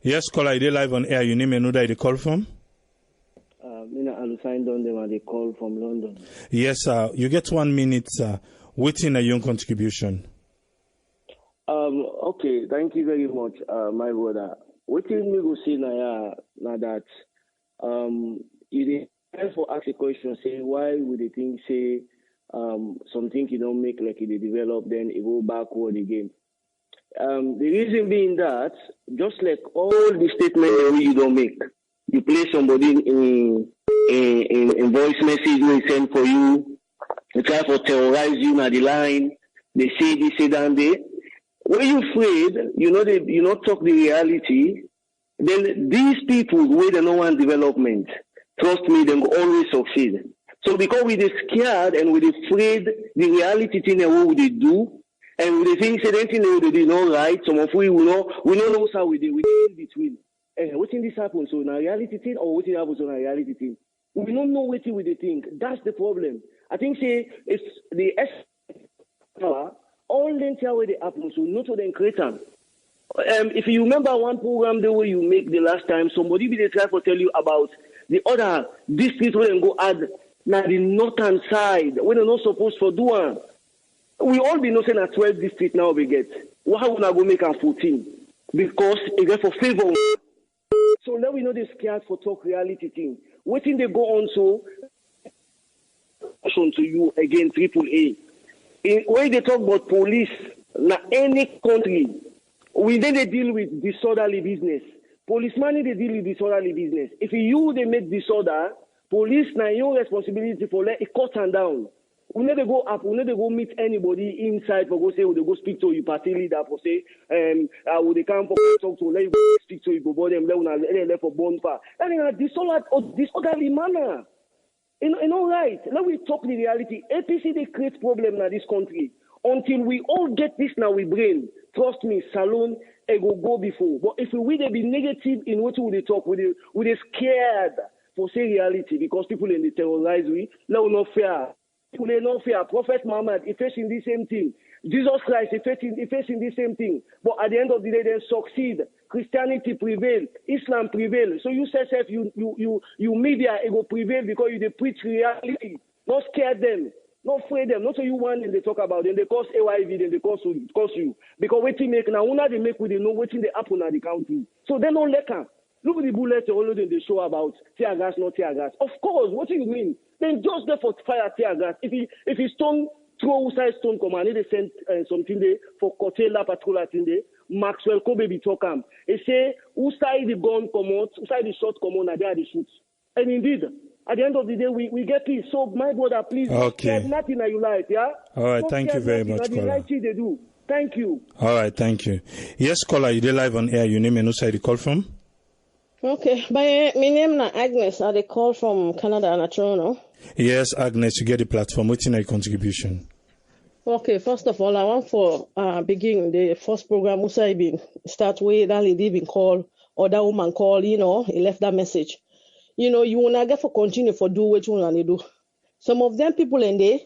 Yes, caller, you live on air. You name and who that you call from? Mina Alusain Dondema, they call from London. Yes, you get 1 minute waiting a young contribution. Okay, thank you very much, my brother. What you me go say now that you therefore ask a question, say why would the thing say something you don't make like it develop, then it go backward again. The reason being that just like all the statements you don't make, you play somebody in voice message they send for you, they try to terrorize you on the line, they say this, say that, they. When you're afraid, you not talk the reality, then these people where they no want development, trust me, they will always succeed. So because we are scared and we are afraid the reality thing and what they do, and we think anything they do not right, some of we know how we do, we in between. And what in this happens so a reality thing or what happens on a reality thing? We don't know what we think. That's the problem. I think it's the all the entire way they happen, so not to them create them. If you remember one program the way you make the last time, somebody will try to tell you about the other districts where they go add now the northern side where they're not supposed to do one. We all be nothing at 12 districts now we get. Why would I go make a 14? Because it get for favor. So now we know they're scared for talk reality thing. Waiting they go on so to you again AAA. When they talk about police, na any country, we then they deal with disorderly business. Policemen they deal with disorderly business. If you they make disorder, police na your responsibility for let it cut and down. We never go up, we never go meet anybody inside for go say, they go speak to you party leader for say, would they come for talk to let you go speak to you, go board them, let for bonfire. And in a disorderly manner. In all right, let we talk the reality. APC they create problem in this country. Until we all get this now we brain. Trust me, salon it go before. But if we they be negative in what we talk, we scared for say reality because people in the terrorize we. Let not fear. People they not fear. Prophet Muhammad is facing the same thing. Jesus Christ is facing the same thing. But at the end of the day, they succeed. Christianity prevail, Islam prevail. So you say you media it will prevail because you they preach reality. Not scare them. Not afraid them. Not so you want and they talk about them. They cause AYV, then they cause you. Because waiting make now, una they make with they know waiting they happen at the country. So they don't let them. Look at the bullets already in the show about tear gas, not tear gas. Of course, what do you mean? Then just there for fire tear gas. If he stone throw outside stone come and they send something there for Cotella patrol thing there. Maxwell Kobe be talk am. He say who side the gun come out, who side the shot come on, and they are the shoots. And indeed. At the end of the day, we get peace. So, my brother, please, nothing that you like, yeah? All right, thank you very much, caller. The right thing they do. Thank you. All right, thank you. Yes, caller, you live on air. Your name and who side you call from? Okay, my name is Agnes. I call from Canada and Toronto. Yes, Agnes, you get the platform. What's your contribution? Okay, first of all, I want for begin the first program. Musa been start with that lady been call or that woman call. He left that message. You will not get for continue for do what you want to do. Some of them people in there,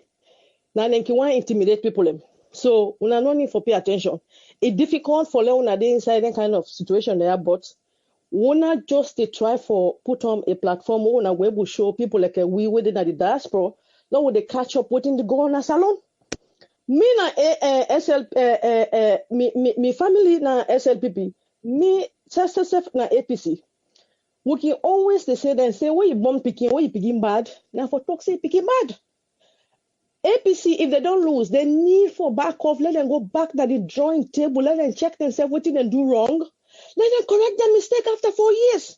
now they can want intimidate people. So we no need for pay attention. It's difficult for them they inside that kind of situation there, but we not just try for put on a platform on a web will show people like we within the diaspora. Now would they catch up within the go on a salon? Me na me family na SLPP, me self na APC. We can always say where you born picking, where you picking bad. Now for talk say picking bad. APC, if they don't lose, they need for back off. Let them go back to the drawing table. Let them check themselves what did they do wrong. Let them correct their mistake after 4 years.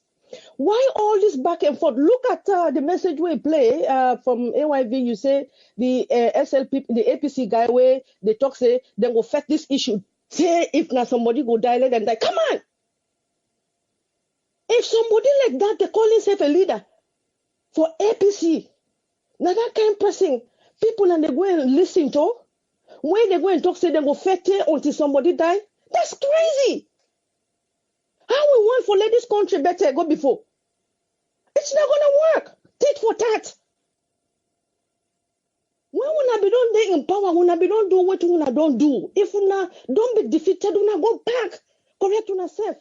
Why all this back and forth? Look at the message we play from AYV. You say the SLP, the APC guy where they talk say then go fix this issue. Say if now somebody go die, let them die. Come on. If somebody like that, they call himself a leader for APC, now that kind of person, people and they go and listen to, when they go and talk, say they go fete until somebody die, that's crazy. How we want for let this country better go before? It's not gonna work. Tit for tat. When we be don't they in power, when we don't do what we don't do. If we don't be defeated, we go back, correct yourself.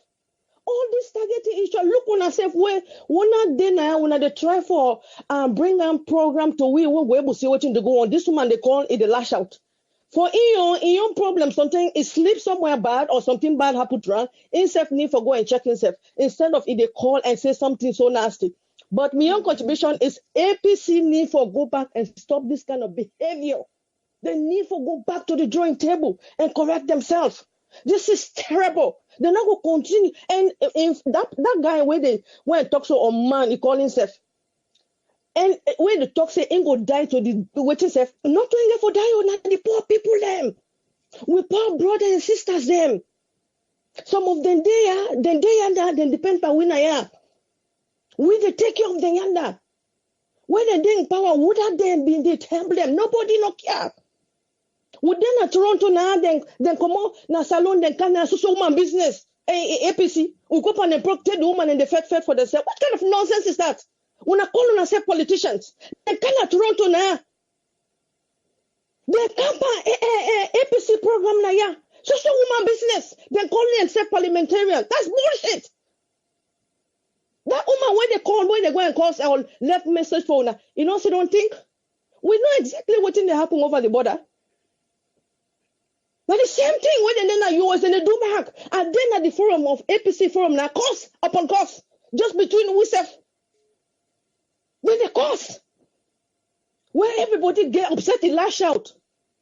All this targeting issue, look on ourselves where when they try for bring on program to we able to see what to go on. This woman they call it the lash out. For in your problem, something is sleep somewhere bad or something bad happened wrong. Himself need for go and check himself instead of if they call and say something so nasty. But my own contribution is APC need for go back and stop this kind of behavior. They need for go back to the drawing table and correct themselves. This is terrible. They're not going to continue. And if that guy when he talks to a man, he call himself. And when the talk say he go die to the waiting self, not only for die on the poor people them. We poor brothers and sisters them. Some of them they depend on when I am. We they take care of them yonder. When they in power, would have them been they help them? Nobody no care. Would then at Toronto now then come on na salon then can social woman business APC we go and protect the woman and the fed for themselves. What kind of nonsense is that? When I call on ourselves politicians, then can at Toronto now they come APC program now yeah social woman business then calling themselves parliamentarian. That's bullshit. That woman when they go and call our left message for now, so don't think we know exactly what in they happen over the border. But the same thing when they are yours and they do back. And then at the forum of APC forum now, course upon course, just between we self. Then the course. Where everybody get upset and lash out.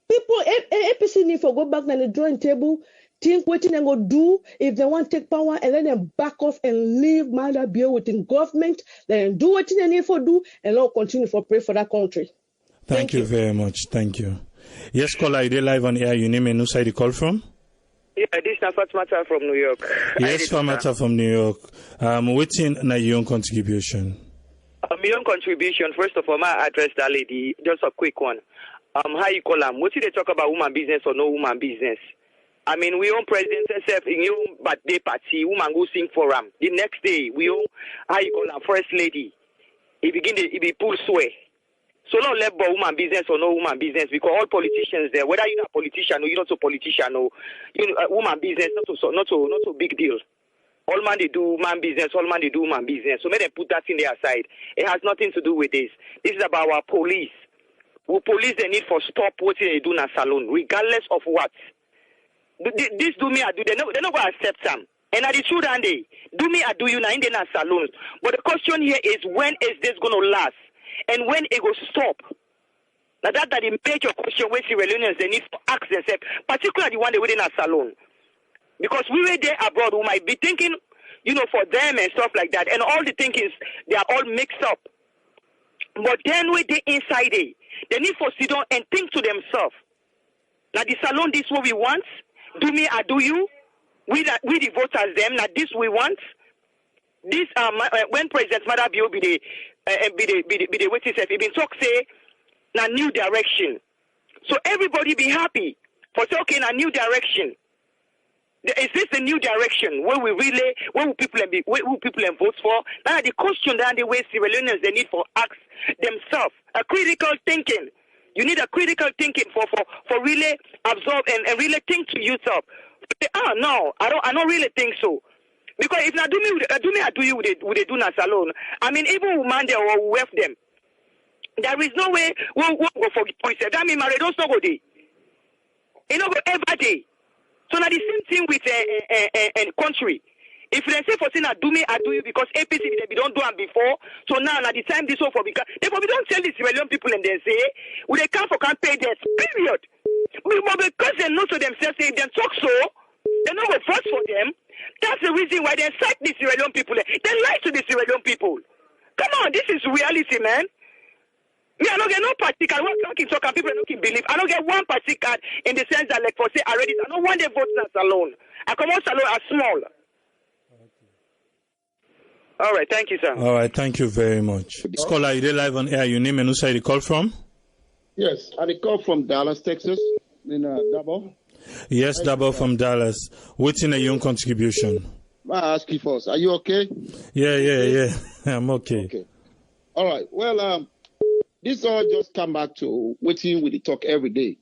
People, APC need to go back to the drawing table, think what they go do if they want to take power and let them back off and leave Mother Beer within government, then do what they need to do and not continue to pray for that country. Thank you very much. Thank you. Yes, caller, you live on air. Your name and who side you call from? Yeah, this is Fatmata from New York. Yes, Fatmata from New York. Waiting na your own contribution. My own contribution, first of all, I address that lady. Just a quick one. How you call them? What did they talk about woman business or no woman business? I mean, we own president herself in your birthday party, woman go sing for them. The next day, we own, how you call them, first lady. He be pull sway. So not let woman business or no woman business, because all politicians there, whether you're a politician or you're not a politician or woman business, not so big deal. All man they do man business, all man they do woman business. So may they put that in their side. It has nothing to do with this. This is about our police. will police the need for stop what they do in a salon, regardless of what. This do me, I do. They're not going to accept them. And at the truth, and they do me, I do you now in the salons. But the question here is, when is this going to last? And when it will stop? Now that's the major question where Sierra Leoneans they need to ask themselves, particularly the one they within a salon. Because we were there abroad, we might be thinking, for them and stuff like that. And all the thinkings, they are all mixed up. But then when they inside it, they need to sit down and think to themselves. Now the salon, this what we want. Do me, I do you. We the voters them. Now this we want. This when President Madabio be the waiting self, he been talk say now new direction. So everybody be happy for say okay now new direction. Is this the new direction where we really who people vote for? Now the question that the way Sierra Leoneans they need for ask themselves a critical thinking. You need a critical thinking for really absorb and really think to yourself. No, I don't really think so. Because if not do me, I do you would they do na salon. I mean, even woman there or weft them. There is no way we'll go for yourself. That means marriage don't go there. You know, go every day. So now the same thing with a country. If they say for saying I do me, I do you because APC they don't do them before. So now at the time this over because they probably don't tell these Sierra people and they say when they come for campaign there's period. But because they know to themselves if they talk so, they know what first for them. That's the reason why they cite these Sierra people. They lie to the Sierra people. Come on, this is reality, man. Me, I don't get no party card. What talking talk and people don't believe. I don't get one party card in the sense that like for say already I don't want the votes as alone. I come out salon as small. All right, thank you, sir. All right, thank you very much. This caller, you live on air. Your name and who side you call from? Yes, I call from Dallas, Texas, in Dabo. Yes, Dabo from Dallas. What's in a young contribution? I ask you first. Are you okay? Yeah. I'm okay. Okay. All right. Well, this all just come back to waiting with the talk every day,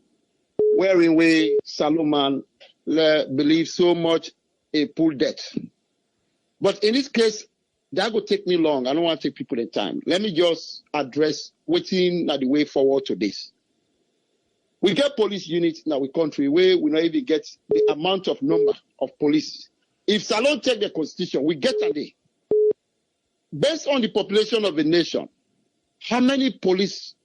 wherein we Solomon believe so much a pool debt. But in this case, that will take me long. I don't want to take people in time. Let me just address waiting at the way forward to this. We get police units in our country where we not even get the amount of number of police. If Salon take the constitution, we get a day. Based on the population of the nation, how many police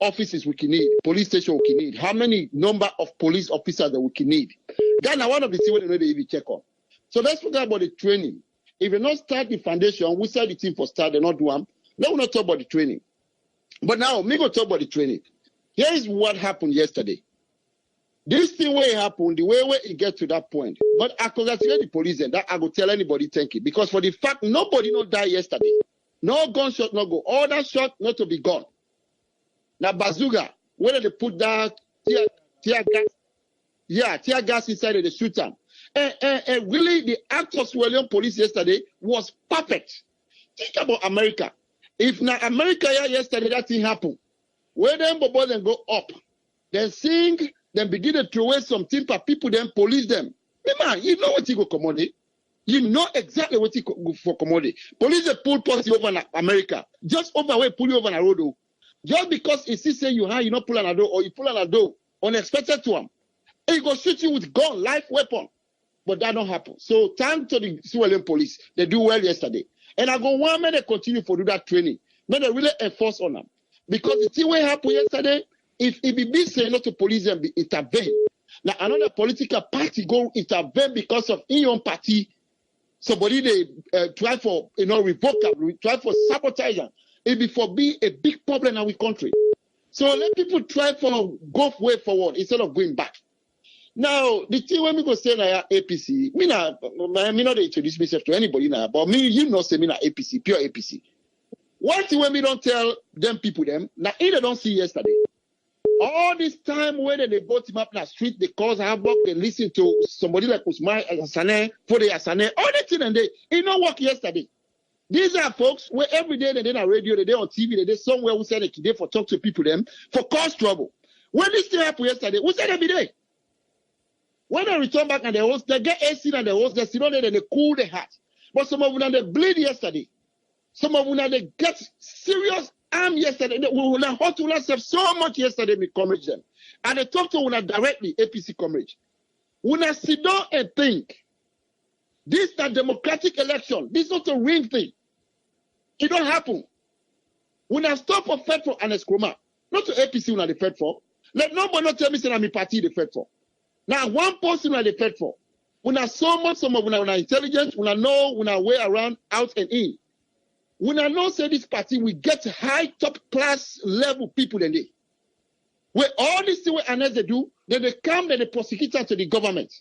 offices we can need, police station we can need, how many number of police officers that we can need. That's one of the things we even check on. So let's forget about the training. If you not start the foundation, we start the team for start, they not do them. Let me not talk about the training. But now, me go talk about the training. Here is what happened yesterday. This thing where it happened, the way it get to that point. But I congratulate the police and that I go tell anybody thank you. Because for the fact nobody not die yesterday. No gunshot not go. All that shot not to be gone. Now bazooka, whether they put that tear gas, tear gas inside of the shooter. And really, the act of William police yesterday was perfect. Think about America. If not America yesterday, that thing happened. Where them boys then go up, then sing, then begin to throw away some things for people, then police them. Man, you know what you go commodity. You know exactly what you go for commodity. Police they pull posse over in America. Just over where pull you over in a road. Just because it see say you not pull an ado or you pull an ado unexpected to him. And he go shoot you with gun, live weapon. But that don't happen. So thanks to the Suwalian police, they do well yesterday. And I go one minute continue for do that training. May they really enforce on them. Because the thing what happened yesterday, if it be saying not to police them be intervene. Now another political party go intervene because of in your party, somebody they try for revoke them, try for sabotage them. It before be a big problem in our country. So let people try for go way forward instead of going back. Now, the thing when we go say na APC, me not introduce myself to anybody now, but me, you know, say me na APC, pure APC. One thing when we don't tell them people now either don't see yesterday. All this time when they brought him up in the street, they cause havoc, they listen to somebody like Usman Asane, for the Asane, all that thing and it don't work yesterday. These are folks where every day they on radio, they on TV, they somewhere who said they for talk to people for cause trouble. When this thing happened yesterday, who said every day? When they return back and they get AC and they host, they sit on there and they cool their heart. But some of them, they bleed yesterday. Some of them, they get serious arm yesterday. We hurt ourselves so much yesterday. We coverage them, and they talk to una directly. APC coverage. Una sit down and think. This is a democratic election. This is not a ring thing. It don't happen. Una stop for fed for an escroma. Not to APC una the fed for. Let nobody not tell me say I'm a party the fed for. Now one person una the fed for. Una so much some of una intelligence. Una know una way around out and in. Una know say this party we get high top class level people in there. Where all this thing unless they do, then they come then they prosecute to the government.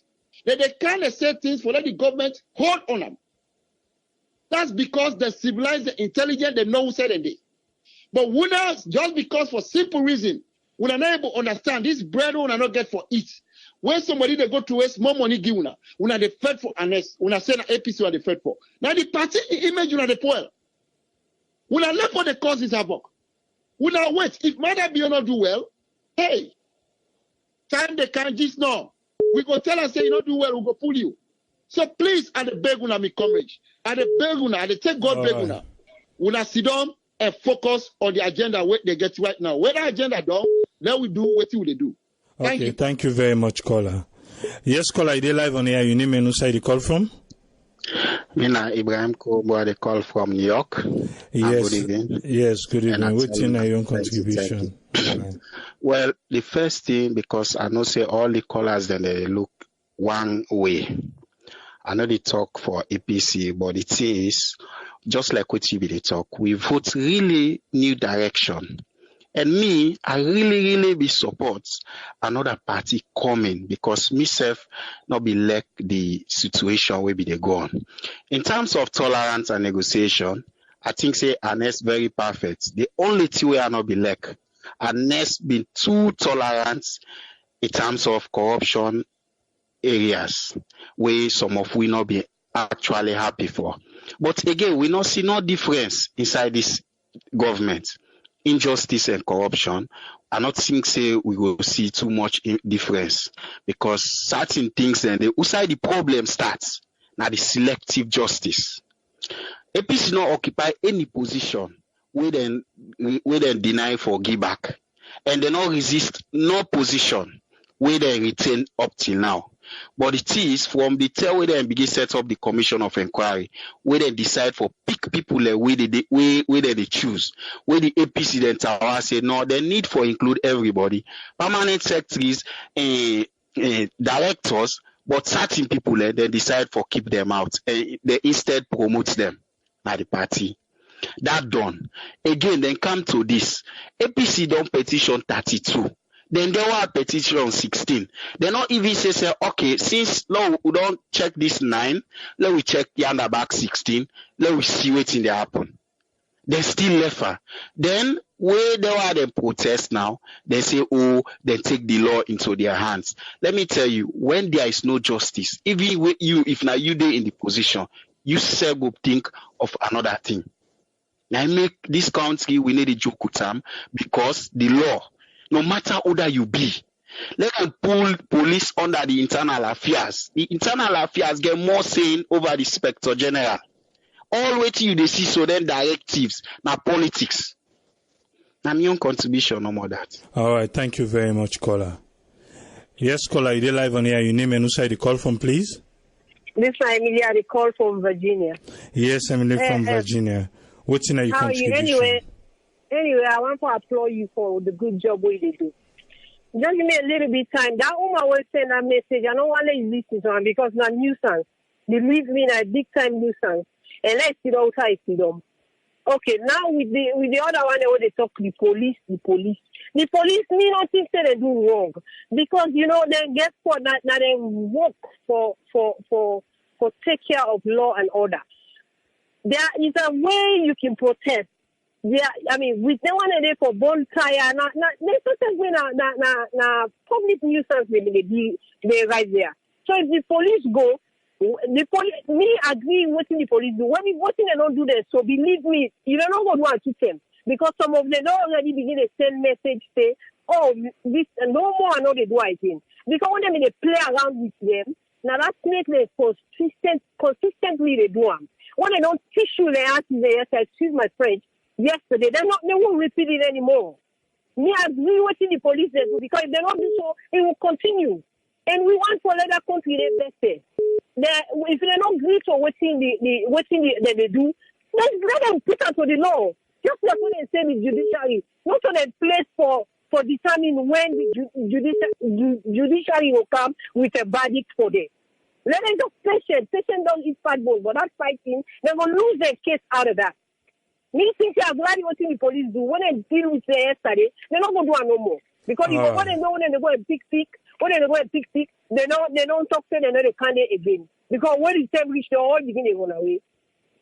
Then they can't say things for let the government hold on them. That's because they're civilized, they're intelligent, they know who said it. But Wuna, just because for simple reason, we're not able to understand this bread we not get for it. When somebody they go to waste more money give una the fed for honest, una say na APC are the fed for. Now the party image una the poor. Una left for the causes havoc. Una wait. If Mother be not do well, hey, time they can't just know. We go tell us say you don't do well, we go pull you. So please, at the beg una me coverage. At the beg una, at the take God beg una. Una sit down and focus on the agenda where they get right now. Where the agenda done, then we do what they do. Thank you. Thank you very much, caller. Yes, caller, I did live on air. You name and who side you call from? Mina Ibrahim Kobo, they call from New York. Yes. Good evening. Yes, good evening. What's in your own contribution? Well, the first thing, because I know say all the callers then they look one way. I know they talk for APC, but the thing is, just like what you they talk, we vote really new direction. And me, I really be support another party coming because myself not be like the situation where be they go on. In terms of tolerance and negotiation, I think say Ernest very perfect. The only thing we are not be like Ernest been too tolerant in terms of corruption areas where some of we not be actually happy for. But again, we not see no difference inside this government. Injustice and corruption, I not think say we will see too much difference because certain things then outside the problem starts now the selective justice. APC not occupy any position where then deny for give back, and they not resist no position where they retain up till now. But it is from the tell where they begin set up the commission of inquiry, where they decide for pick people where they choose, where the APC then tower say no, they need for include everybody, permanent secretaries, directors, but certain people they decide for keep them out, and they instead promote them by the party. That done. Again, then come to this. APC don't petition 32. Then they were petition on 16. They not even say, okay, since no, we don't check this 9, let we check the under back 16, let we see what's in the happen. They still left her. Then where they were the protest now, they say, oh, they take the law into their hands. Let me tell you, when there is no justice, even with you, if now you there in the position, you say go think of another thing. Now make this country we need a joke with them because the law. No matter who that you be, let them pull police under the internal affairs. The internal affairs get more saying over the inspector general. All waiting you they see so then directives, now politics. Now my own contribution, no more that. All right, thank you very much, caller. Yes, caller, you live on here. You name and who side the call from, please? This is Emilia, the call from Virginia. Yes, Emily from Virginia. What's in your contribution? Anyway, I want to applaud you for the good job we do. Just give me a little bit time. That woman will send a message. I don't want to listen to her because it's a nuisance. Believe me, a big time nuisance. And let's see outside see them. Okay, now with the other one, they talk the police. The police, me not think that they do wrong because they get for that they work for take care of law and order. There is a way you can protest. Yeah, I mean, with the one day for bonfire, there's sometimes when public nuisance they right there. So if the police go, the police, me agree with the police do. When what they don't do that, so believe me, you don't know what to them because some of them don't already begin to send message say, oh, this no more I know they do again. Because when they play around with them, now that's make them consistently they do them. When they don't teach you, they ask you, excuse my French. yesterday. They won't repeat it anymore. Me agree with the police they do, because if they don't do so, it will continue. And we want for other country they better. If they don't agree to what they do, let them put out to the law. Just like when they say the judiciary, not on a place for determining when the judiciary will come with a verdict for them. Let them just patient. Patient don't eat fat ball, but that fighting, they're going to lose their case out of that. Me think I'm glad what the police do. When they deal with it yesterday, they're not going to do it no more. Because when they know when they go and pick, they don't talk to another candidate again. Because when it's established, they all begin to run away.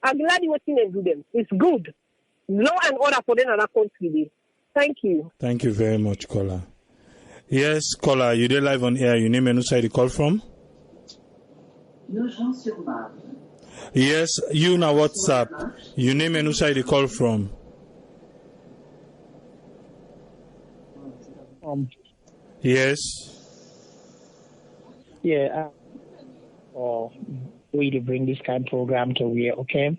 I'm glad what they do them. It's good. Law and order for them in that country. Thank you. Thank you very much, caller. Yes, caller, you did live on air. Your name and who side you call from? Yes, you now WhatsApp. Your name and who side you call from? Yes. Yeah. We to bring this kind of program to where, okay?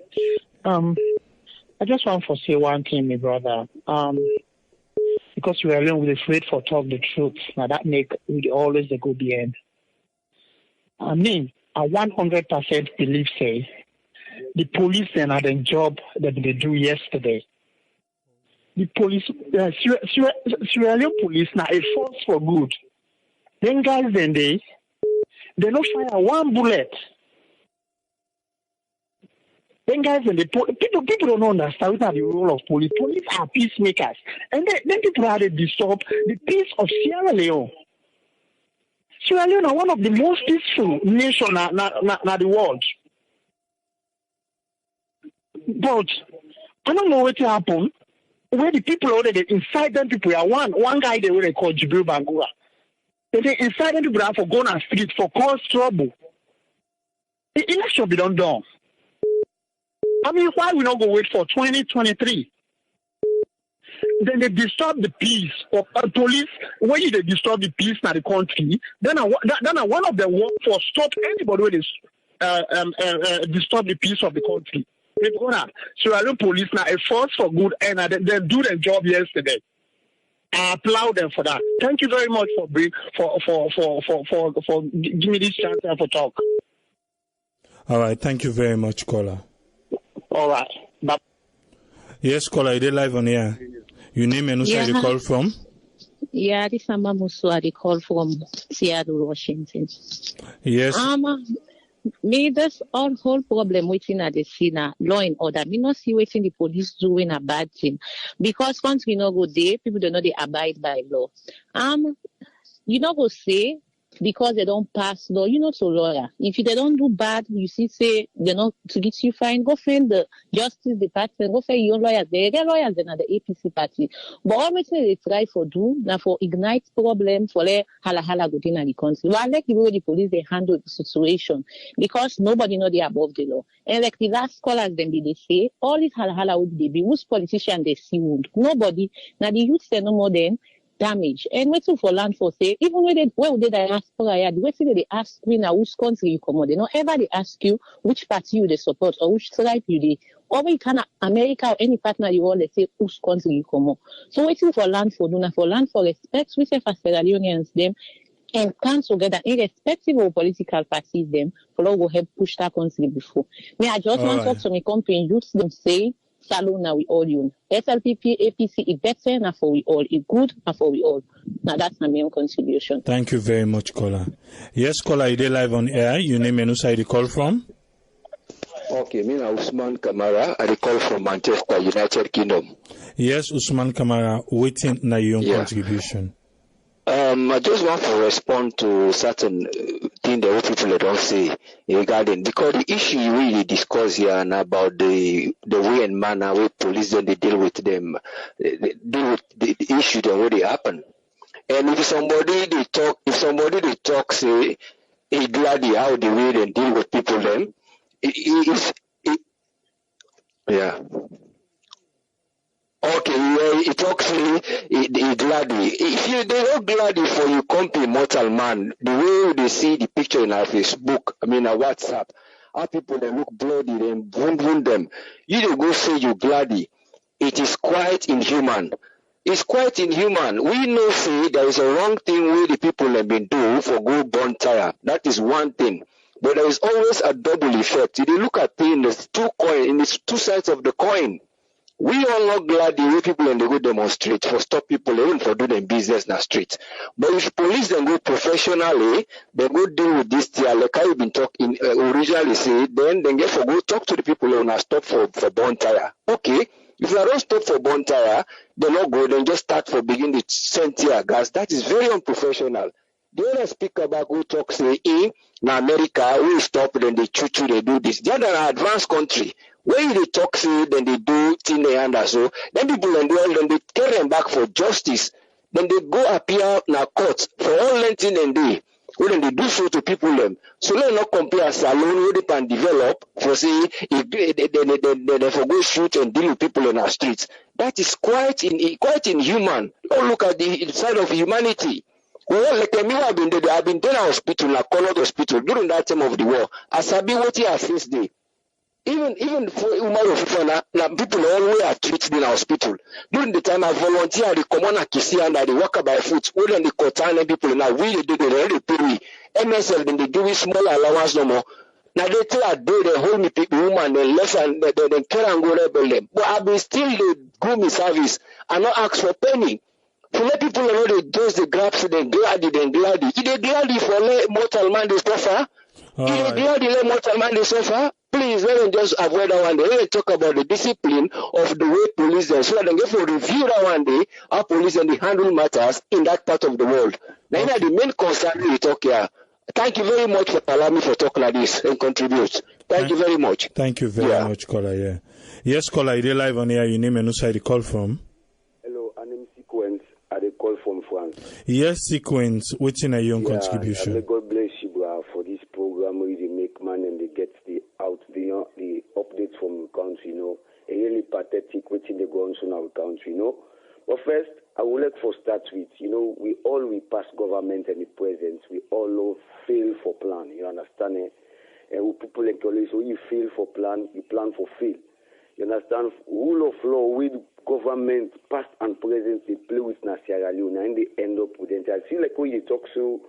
I just want to say one thing, my brother. Because we are alone with afraid for talk the truth. Now that make we always the go behind. I mean, I 100% believe say the police then had a job that they do yesterday. The police, Sierra Leone police now a force for good. Then guys, then they don't fire one bullet. Then guys, when people don't understand what are the role of police. Police are peacemakers, and then people are to disturb the peace of Sierra Leone. Sierra Leone are one of the most peaceful nations in the world. But I don't know what happened. Where the people already inside them people are one guy they will call Jibril Bangura. They inside them people are for going on street for cause trouble. The election be done. I mean, why we not go wait for 2023? Then they disturb the peace of police. When they disturb the peace in the country, then one of them work for stop anybody who disturb the peace of the country. Sierra Leone police now a force for good, and they do their job yesterday. I applaud them for that. Thank you very much for giving me this chance for talk. All right, thank you very much, caller. All right. Bye. Yes, caller, you did live on here. Your name and who side you call from? Yeah, this is Mama Musu. I call from Seattle, Washington. Yes. Me, that's all whole problem waiting at the scene, law and order. Me not see waiting the police doing a bad thing. Because once we not go there, people don't know they abide by law. You not go say, because they don't pass law, you're not a lawyer. If they don't do bad, you see, say, they're not to get you fine, go find the Justice Department, go find your lawyers. They get lawyers in the APC party. But always they try for do, now for ignite problem, for let hala go in the country. Well, like the way the police, they handle the situation, because nobody know they above the law. And like the last callers, then they say, all this hala would they be, whose politician they see wound? Nobody. Now the youth say no more than damage. And waiting for land for say, even when they diaspora, waiting they ask me now which country you come on. They don't ever they ask you which party you they support or which tribe you they, or we can America or any partner you want, they say which country you come on. So waiting for land for Luna, for land for respect, we say for Sierra Leoneans them and come together irrespective of political parties them for all will help push that country before. Me, I just want to talk to my company youths them say Salona we all you. SLPP, APC, it better now for we all. It good now for we all. Now that's my main contribution. Thank you very much, caller. Yes, caller, you did live on air. Your name and who side you call from? Okay, me na Usman Kamara. I call from Manchester, United Kingdom. Yes, Usman Kamara, waiting na your contribution. I just want to respond to certain things that people don't say regarding, because the issue you really discuss here and about the way and manner where police then they deal with them, they deal with the issue that already happened. And if somebody they talk, say, gladly how they will and deal with people then, yeah. Okay, it talks gladly. If they don't gladly for you company mortal man, the way they see the picture in our Facebook, I mean our WhatsApp, how people they look bloody and wound them. You they go say you gladly. it is quite inhuman. It's quite inhuman. We know, say, there is a wrong thing where the people have been doing for go burn tire. That is one thing. But there is always a double effect. If you look at things, in the two sides of the coin. We all not glad the way people and they go demonstrate for stop people even for doing business in the street. But if police then go professionally, they go deal with this thing like I've been talking originally say, then they get for go talk to the people who want to stop for burn tire. Okay, if they don't stop for burn tire, they not go, then just start for begin to send tear gas. That is very unprofessional. The other speaker about who talk say in America, we stop, then they choo-choo, they do this. They are an advanced country. When they talk say, then they do thing they hand so. Then people then they carry them back for justice. Then they go appear in a court for all lengthing and day. When they do so to people them. So let not compare salon where they can develop for say if they for go shoot and deal with people in our streets. That is quite inhuman. Don't look at the side of humanity. Well, like me, I've been there in a hospital, a colored hospital during that time of the war. As I be what I face there. Even for people always are treated in a hospital. During the time I volunteer, the common Kisi and I walk by foot, all in the Kotan people now we do the pay MSL, then they give me small allowance no more. Now they tell a day they hold me people woman and left and they care and go rebel them. But I've been still the grooming service and not ask for penny. To let people know they just the grabs then glad. If they glad for let mortal man they suffer. If they glad let mortal man they suffer. Please let them just avoid that one day. Let them talk about the discipline of the way police are. So that they get to review that one day how police and they handle matters in that part of the world. Now, the main concern we talk here. Thank you very much for allowing me to talk like this and contribute. Thank you very much. Thank you very much, caller. Yeah. Yes, caller, you're live on here. Your name and who side you call from? Hello, my name is Sequence. I call from France. Yes, Sequence. What's in your contribution? God bless you, bro, for this program where they make man and they get the updates from the country, a really pathetic waiting they go on to our country, But first, I would like to start with, we pass government and the president, we all fail for plan, you understand? And people like always, so you fail for plan, you plan for fail. You understand? Rule of law with government, past and present, they play with Sierra Leone and they end up with it. I feel like when you talk to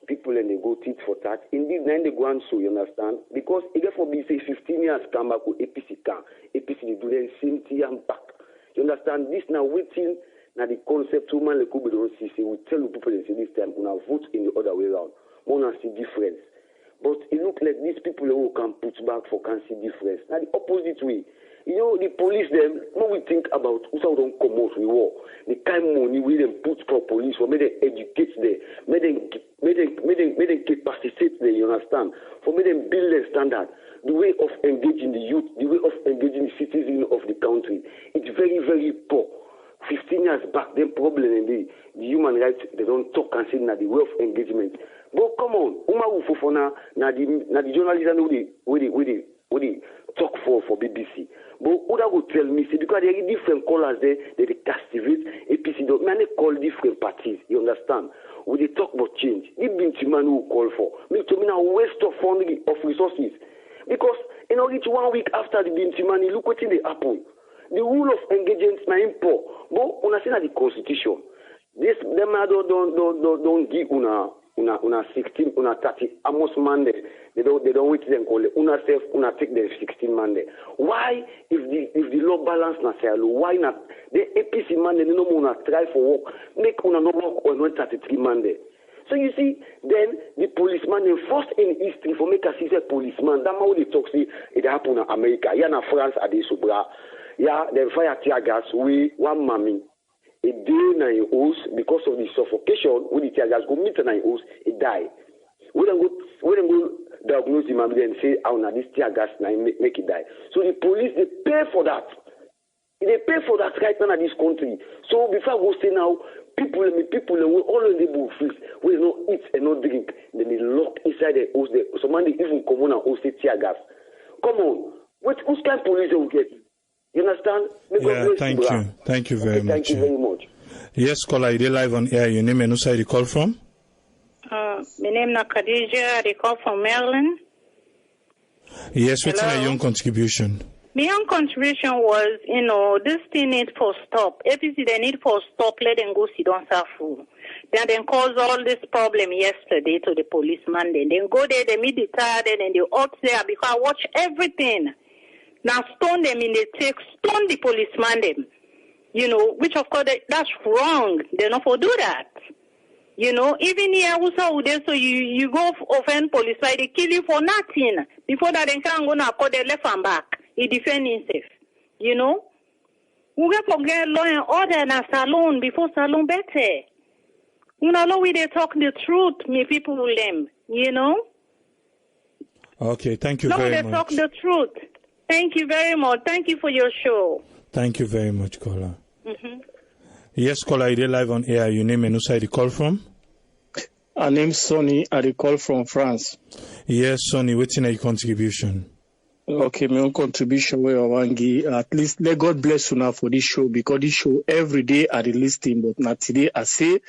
people and they go tit for tat, indeed, then they go and so, you understand? Because if for me, say 15 years come back with APC can, APC they do the same thing and back. You understand? This now waiting, now the concept, woman, like we don't see, we tell the people and say this time, we now vote in the other way around. We want to see difference. But it looks like these people who can put back for can see difference. Now the opposite way. The police them, when we think about who don't come out with war, the kind of money we them put for police, for make them educate them, make them capacitate them, you understand? For make them build their standard, the way of engaging the youth, the way of engaging the citizens of the country, it's very, very poor. 15 years back, the problem in the human rights, they don't talk and say the way of engagement. But come on, Umaru Fofana, na the journalists who they talk for BBC. But who that would tell me, see, because there are different callers there, they castivate APC. Man, they call different parties, you understand? When they talk about change, the Bintiman who call for. Me to me now waste of funding of resources. Because, it's 1 week after the Bintiman, look what they happen. The rule of engagement is not poor. But when I say that the constitution, this them don't give una 16, una 30, almost Monday. They don't wait them call it. Una take the 16 Monday. Why if the law balance na say why not the APC Monday no more try for work make una no work on 133 Monday. So you see, then the policeman, the first in history for make a see policeman. That's how they talk. See, it happened in America. Yeah, in France, at the Subra. Yeah, they fire tear gas. We one mammy. A day na in house because of the suffocation. When the tear gas go meet na in house, it die. We don't go diagnose the mammy and say, "Oh, now this tear gas na make it die." So the police they pay for that. They pay for that right now in this country. So before I go say now, people will all of them will feel we don't eat and not drink. Then they lock inside the house. So man, they even come on and host tear gas. Come on, who's kind of police they will get? You understand? Yeah, thank you. Thank you very much. Thank you very much. Yes, caller, you live on air. Your name and who side you call from? My name is Khadija. I call from Maryland. Yes, what's your young contribution? My own contribution was, this thing need for stop. APC, they need for stop. Let them go sit down food. Then cause all this problem yesterday to the policeman. Then go there, they meet the tired, and they out there because I watch everything. Now stone them in the take, stone the policeman them. Which of course that's wrong. They're not for do that. Even here also so you go offend police, like they kill you for nothing. Before that, they can't go now call their left and back. He defend himself. We get forget law and order in a salon before salon better. Know we they talk the truth, me people them. Okay, thank you very much. They talk the truth. Thank you very much. Thank you for your show. Thank you very much, caller. Mm-hmm. Yes, caller, you're live on air. Your name and who side you call from? My name is Sonny. I call from France. Yes, Sonny. What's in your contribution? Okay, my own contribution where I want to at least let God bless you now for this show, because this show every day I listening, but not today I say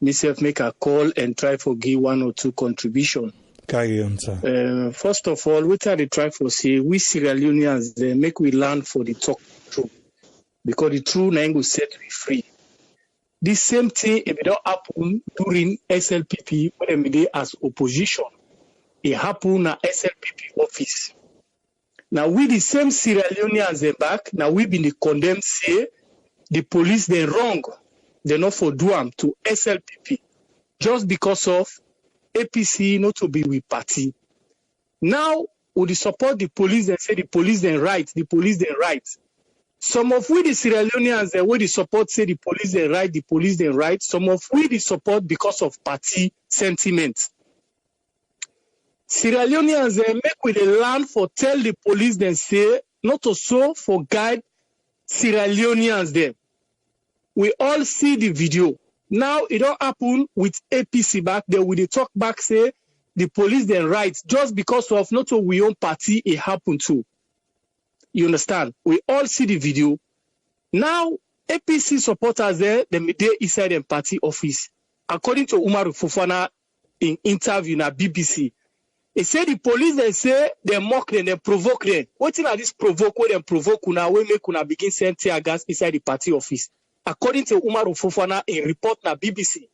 myself make a call and try for give 1 or 2 contribution. Carry on, sir. First of all, we try to try for say we Sierra Leoneans they make we learn for the talk truth, because the truth now will set we free. This same thing if it don't happen during SLPP when they as opposition, it happen at SLPP office. Now we the same Sierra Leoneans they back. Now we been the condemned say the police they wrong. They not for do am to SLPP just because of APC not to be with party. Now would support the police and say the police then right, the police then right. Some of we the Sierra Leoneans they would support say the police then right, the police then right. Some of we the support because of party sentiment. Sierra Leoneans they make with the land for tell the police then say not to so for guide Sierra Leoneans there. We all see the video. Now it don't happen with APC back there. We they talk back say the police then right just because of not a we own party it happened to. You understand? We all see the video. Now APC supporters there they inside the party office. According to Umaru Fofana in interview na BBC, he said the police they say they mock them, they provoke them. What is this provoke? What them provoke? Una we make una begin send tear gas inside the party office. According to Umaru Fofana in report na BBC,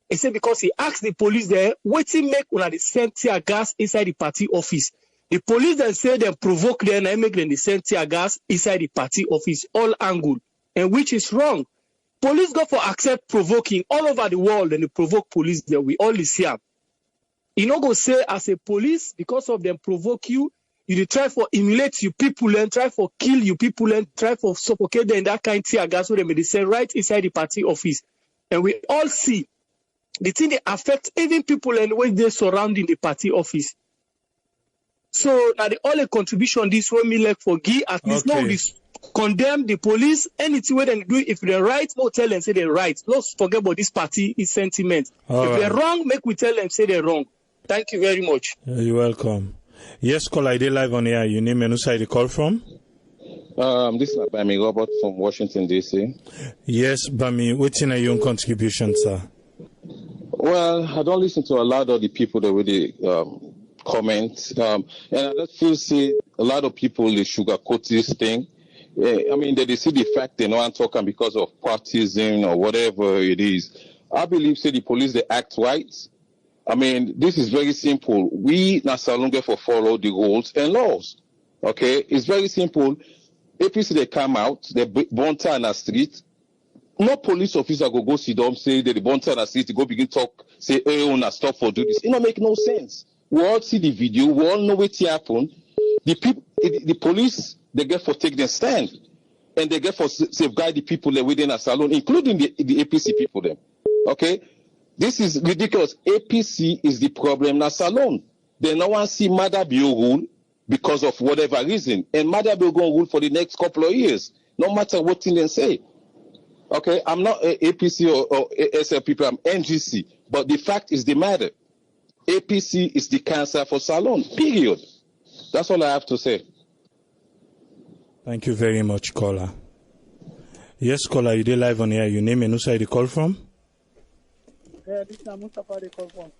he said because he asked the police there, what he make una the send tear gas inside the party office. The police then say they provoke them and make them the send tear gas inside the party office, all angle, and which is wrong. Police go for accept provoking all over the world and they provoke police there. We all see them. You know go say as a police because of them provoke you. You try for emulate you people and try for kill you people and try for suffocate them in that kind of tear gas so they say right inside the party office. And we all see the thing they affect even people and when they surrounding the party office. So now the only contribution this one me like for Guy at least now this condemn the police anything where they do if they're right, no tell them say they're right. Let's forget about this party is sentiment. If they're wrong, make we tell them say they're wrong. Thank you very much. You're welcome. Yes, call ID live on air. Your name and who side you call from? This is Bami Robert from Washington, D.C. Yes, Bami, what's in your own contribution, sir? Well, I don't listen to a lot of the people that really comment. And I just feel see a lot of people they sugarcoat this thing. I mean, they see the fact they know I'm talking because of partisan or whatever it is. I believe say the police they act right. I mean, this is very simple. We Nasalunga for follow the rules and laws. Okay, it's very simple. APC they come out, they burn down the street. No police officer go sit down say they burn down the street, go begin talk, say, hey, on a stop for do this. It don't make no sense. We all see the video, we all know what happened. The people, the police, they get for take their stand, and they get for safeguard the people that within a salon, including the APC people. Them, okay. This is ridiculous. APC is the problem na salon. They no one see Mother Bill rule because of whatever reason. And Mother Bill going to rule for the next couple of years, no matter what thing they say. Okay, I'm not APC or SLPP, I'm NGC. But the fact is the matter. APC is the cancer for salon, period. That's all I have to say. Thank you very much, caller. Yes, caller, you did live on air. Your name and who side you call from? This is Mustafa, they call from.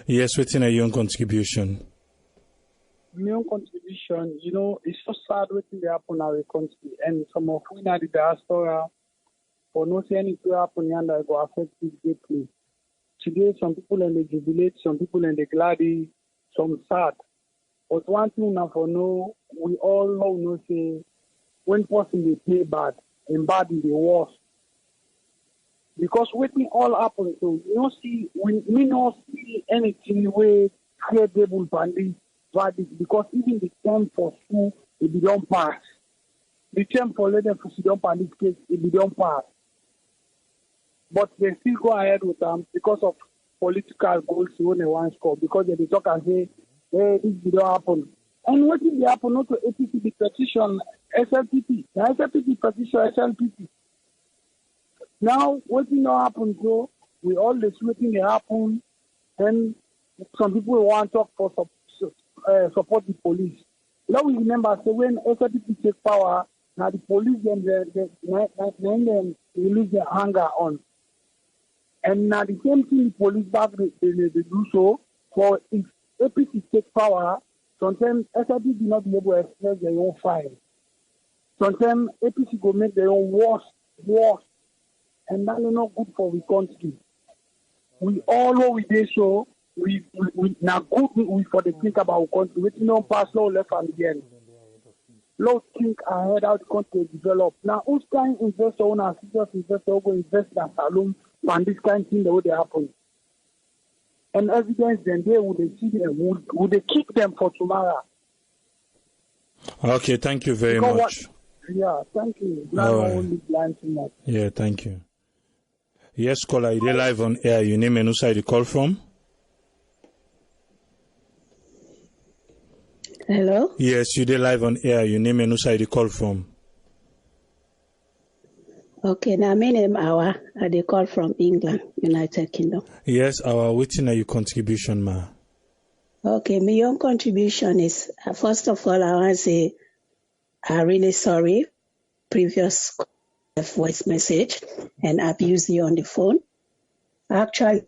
Yes, what's in your own contribution? my own contribution, it's so sad what they happen in our country. And some of we in the diaspora, for not saying anything happen yonder, it will affect this greatly. Today, some people in the jubilate, some people in the gladdy, some sad. But one thing now for know, we all know, say, when person they play bad, and bad is the worst. Because when it all happen, so we not see anything where credible bandits, because even the term for school, it be don't pass. The term for letting for don't pass this case, it be don't pass. But they still go ahead with them because of political goals when they want to score, because they talk and say, hey, this will not happen. And what did happen not to APC, the petition, SLPP, the SLPP petition, SLPP. Now, what did not happen, so we all this waiting to happen, and some people want to talk for support the police. Now we remember, so when SLPP take power, now the police then release their anger on. And now the same thing the police back they do so, for if APC take power, sometimes SLP do not be able to express their own file. Sometimes APC go make their own worse. And that is not good for the country. We all know we did so. We now good we for the think about our country. We don't pass law left and again. Law think ahead how the country develop. Now, who's kind investor on a serious investor go invest in a saloon and this kind of thing the way they happen. And evidence then they would see them, would they keep them for tomorrow? Okay, thank you very much. Yeah, thank you. Only blind too much. Yeah, thank you. Yes, caller, you're live on air. Your name and who side you call from? Hello? Yes, you're live on air. Your name and who side you call from? Okay, now my name Awa. I call from England, United Kingdom. Yes, Awa, waiting at your contribution, ma. Okay, my own contribution is, first of all, I want to say I'm really sorry. Previous voice message and abuse you on the phone. Actually,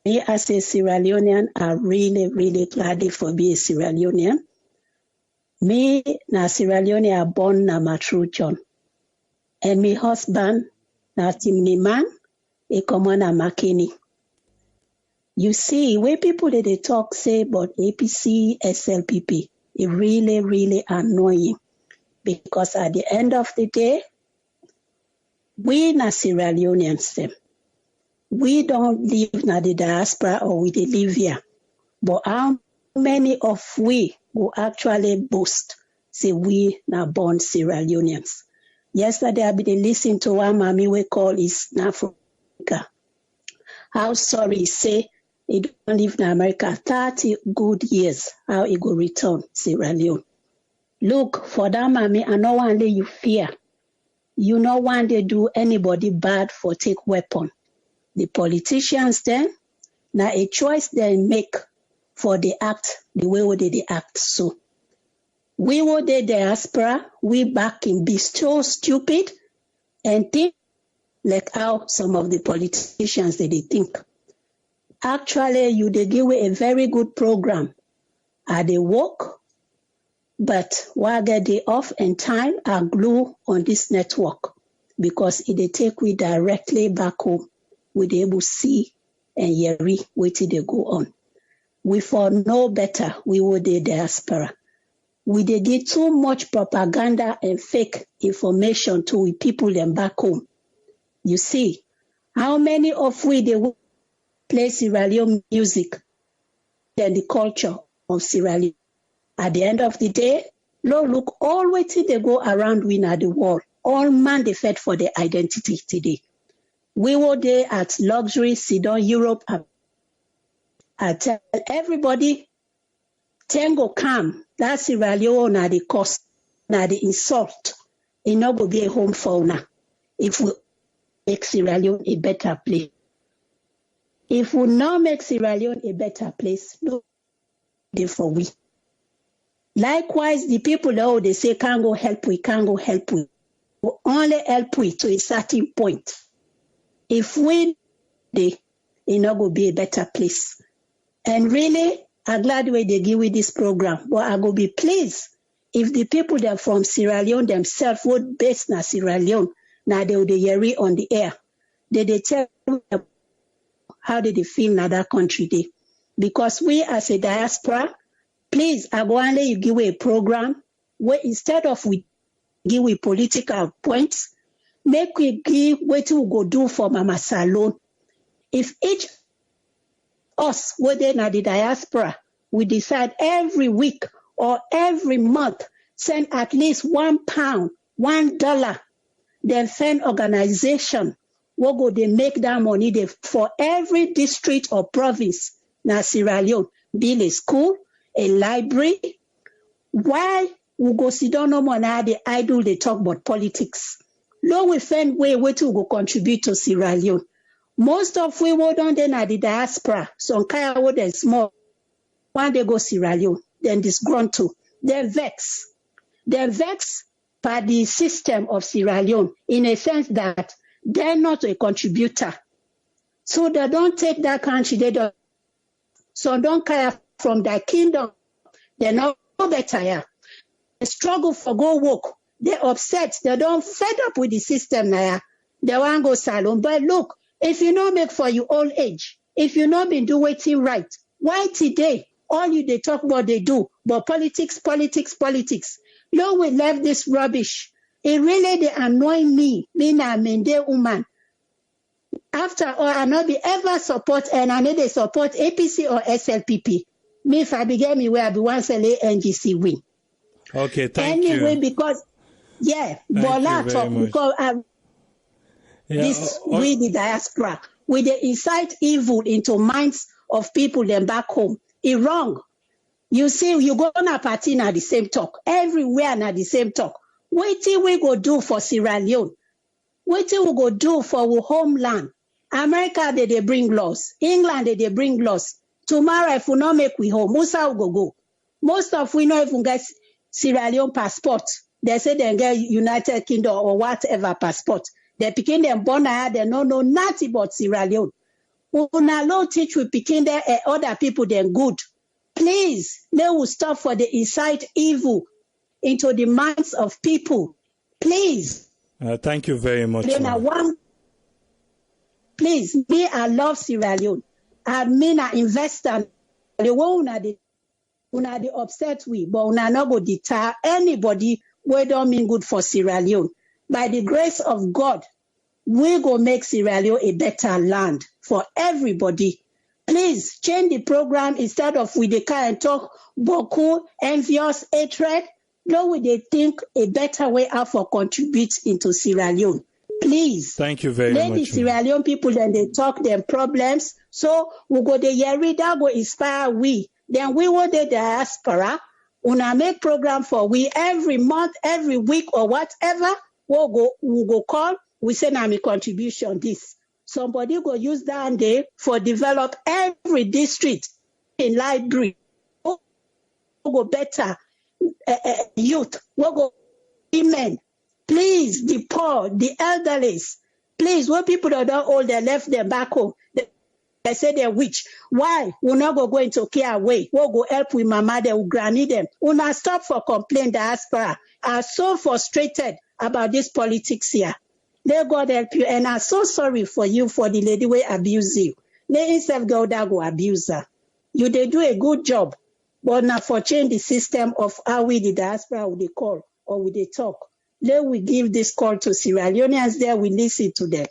me as a Sierra Leonean, I'm really, really glad for being a Sierra Leonean. Me, na Sierra Leone, I born na Matru John. And my husband, na Timni man, he come on a Makini. You see, when people they talk, say about APC, SLPP, it really, really annoying. Because at the end of the day, we na Sierra Leoneans them. We don't live in the diaspora or we live here. But how many of we who actually boast say we na born Sierra Leoneans? Yesterday I been listening to one mommy we call East Africa. How sorry say he don't live in America 30 good years. How he go return Sierra Leone? Look, for that mommy, I know one day you fear. You know one day do anybody bad for take weapon. The politicians then, now a choice they make for the act, the way they act. So, we were the diaspora, we back in be so stupid and think like how some of the politicians they think. Actually, you they give a very good program. They work, but while get they off and time are glue on this network because if they take we directly back home, we they able see and hear what they go on. We for no better, we were the diaspora. We they get too much propaganda and fake information to we people them back home. You see, how many of we they play Sierra Leone music and the culture of Sierra Leone? At the end of the day, look, all waiting they go around we at the world. All man they fed for their identity today. We were there at luxury, Sidon, Europe. I tell everybody, Tango come. That's Sierra Leone na the cost, na the insult. It not go be a home for now. If we make Sierra Leone a better place. If we not make Sierra Leone a better place, no, for we. Likewise, the people that they say can't go help we. We only help we to a certain point. If we, it not go be a better place. And really, I'm glad way they give me this program. But I go be pleased if the people that from Sierra Leone themselves would base na Sierra Leone, now they would hear it on the air. They tell how did they feel in that country day. Because we as a diaspora, please, I go and let you give a program where instead of we give we political points, make we give what we go do for Mama Salon. If each us within the diaspora, we decide every week or every month, send at least £1, $1, then send organization, what go they make that money they, for every district or province, na Sierra Leone, build a school, a library. Why we go sit down no more now, they idle, they talk about politics. No, we find way to go contribute to Sierra Leone. Most of we were done then at the diaspora. So Kaya would then small. One they go Sierra Leone, then disgruntled. Then vex. Then vex by the system of Sierra Leone in a sense that they're not a contributor. So they don't take that country, they don't. So don't care from their kingdom. They're not better here. They struggle for go work. They're upset. They don't fed up with the system now. They want to go salon. But look, if you not make for your old age, if you not been doing it right, why today all you they talk about they do, but politics. No, we left this rubbish. It really they annoy me. Me na mende woman. After all, I not be ever support and I need they support APC or SLPP. Me if I begin me where I be once LA NGC win. Okay, thank you. Anyway, because Bola talk because this we the diaspora, we they incite evil into minds of people then back home. It's wrong. You see, you go on a party na the same talk. Everywhere na the same talk. What till we go do for Sierra Leone? What till we go do for our homeland? America they bring laws. England they bring laws. Tomorrow if we not make we home, Musa will go. Most of we not even get Sierra Leone passport. They say they get United Kingdom or whatever passport. They picking them born here, they don't know nothing about Sierra Leone. Una law teach we picking there other people then good. Please, they will stop for the incite evil into the minds of people. Please. Thank you very much. Please, me, I love Sierra Leone. I mean, I invest in the one una the upset with, but una not go deter anybody who don't mean good for Sierra Leone. By the grace of God, we go make Sierra Leone a better land for everybody. Please change the program instead of with the kind and talk beaucoup, envious, hatred. No, we they think a better way out for contribute into Sierra Leone. Please. Thank you very let much. The Sierra Leone people then they talk their problems. So we go the year that go inspire we. Then we will the diaspora. Una make program for we every month, every week or whatever. We go call. We say na me contribution this. Somebody go use that day for develop every district in library. We go better youth. We go women. Please, the poor, the elderly. Please, when people are not old, they left them back home. They say they're witch. Why? We're not going to care away. We'll go help with my mother, we'll granny them. We'll not stop for complaint, diaspora. I'm so frustrated about this politics here. Let God help you. And I'm so sorry for you, for the lady who abuse you. Let himself go that go abuse her. You they do a good job. But now for change the system of how we the diaspora would they call or would they talk. Let we give this call to Sierra Leoneans there, we listen to them.